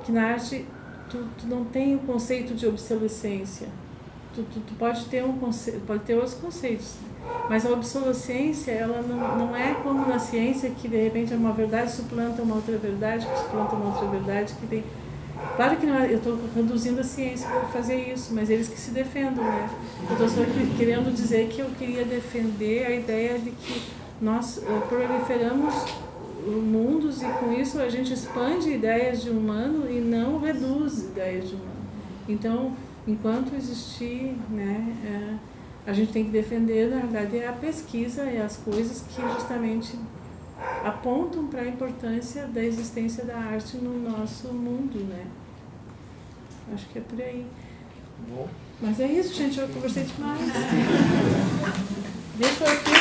que na arte tu não tem o conceito de obsolescência. Tu pode ter pode ter outros conceitos, mas a obsolescência, ela não é como na ciência, que de repente uma verdade suplanta uma outra verdade, que suplanta uma outra verdade, que tem... Claro que não é, eu estou reduzindo a ciência para fazer isso, mas eles que se defendam, né? Eu estou só querendo dizer que eu queria defender a ideia de que nós proliferamos mundos e com isso a gente expande ideias de humano e não reduz ideias de humano. Então, enquanto existir, né, a gente tem que defender, na verdade, a pesquisa e as coisas que justamente apontam para a importância da existência da arte no nosso mundo, né? Acho que é por aí. Bom. Mas é isso, gente, eu conversei demais. Deixa eu aqui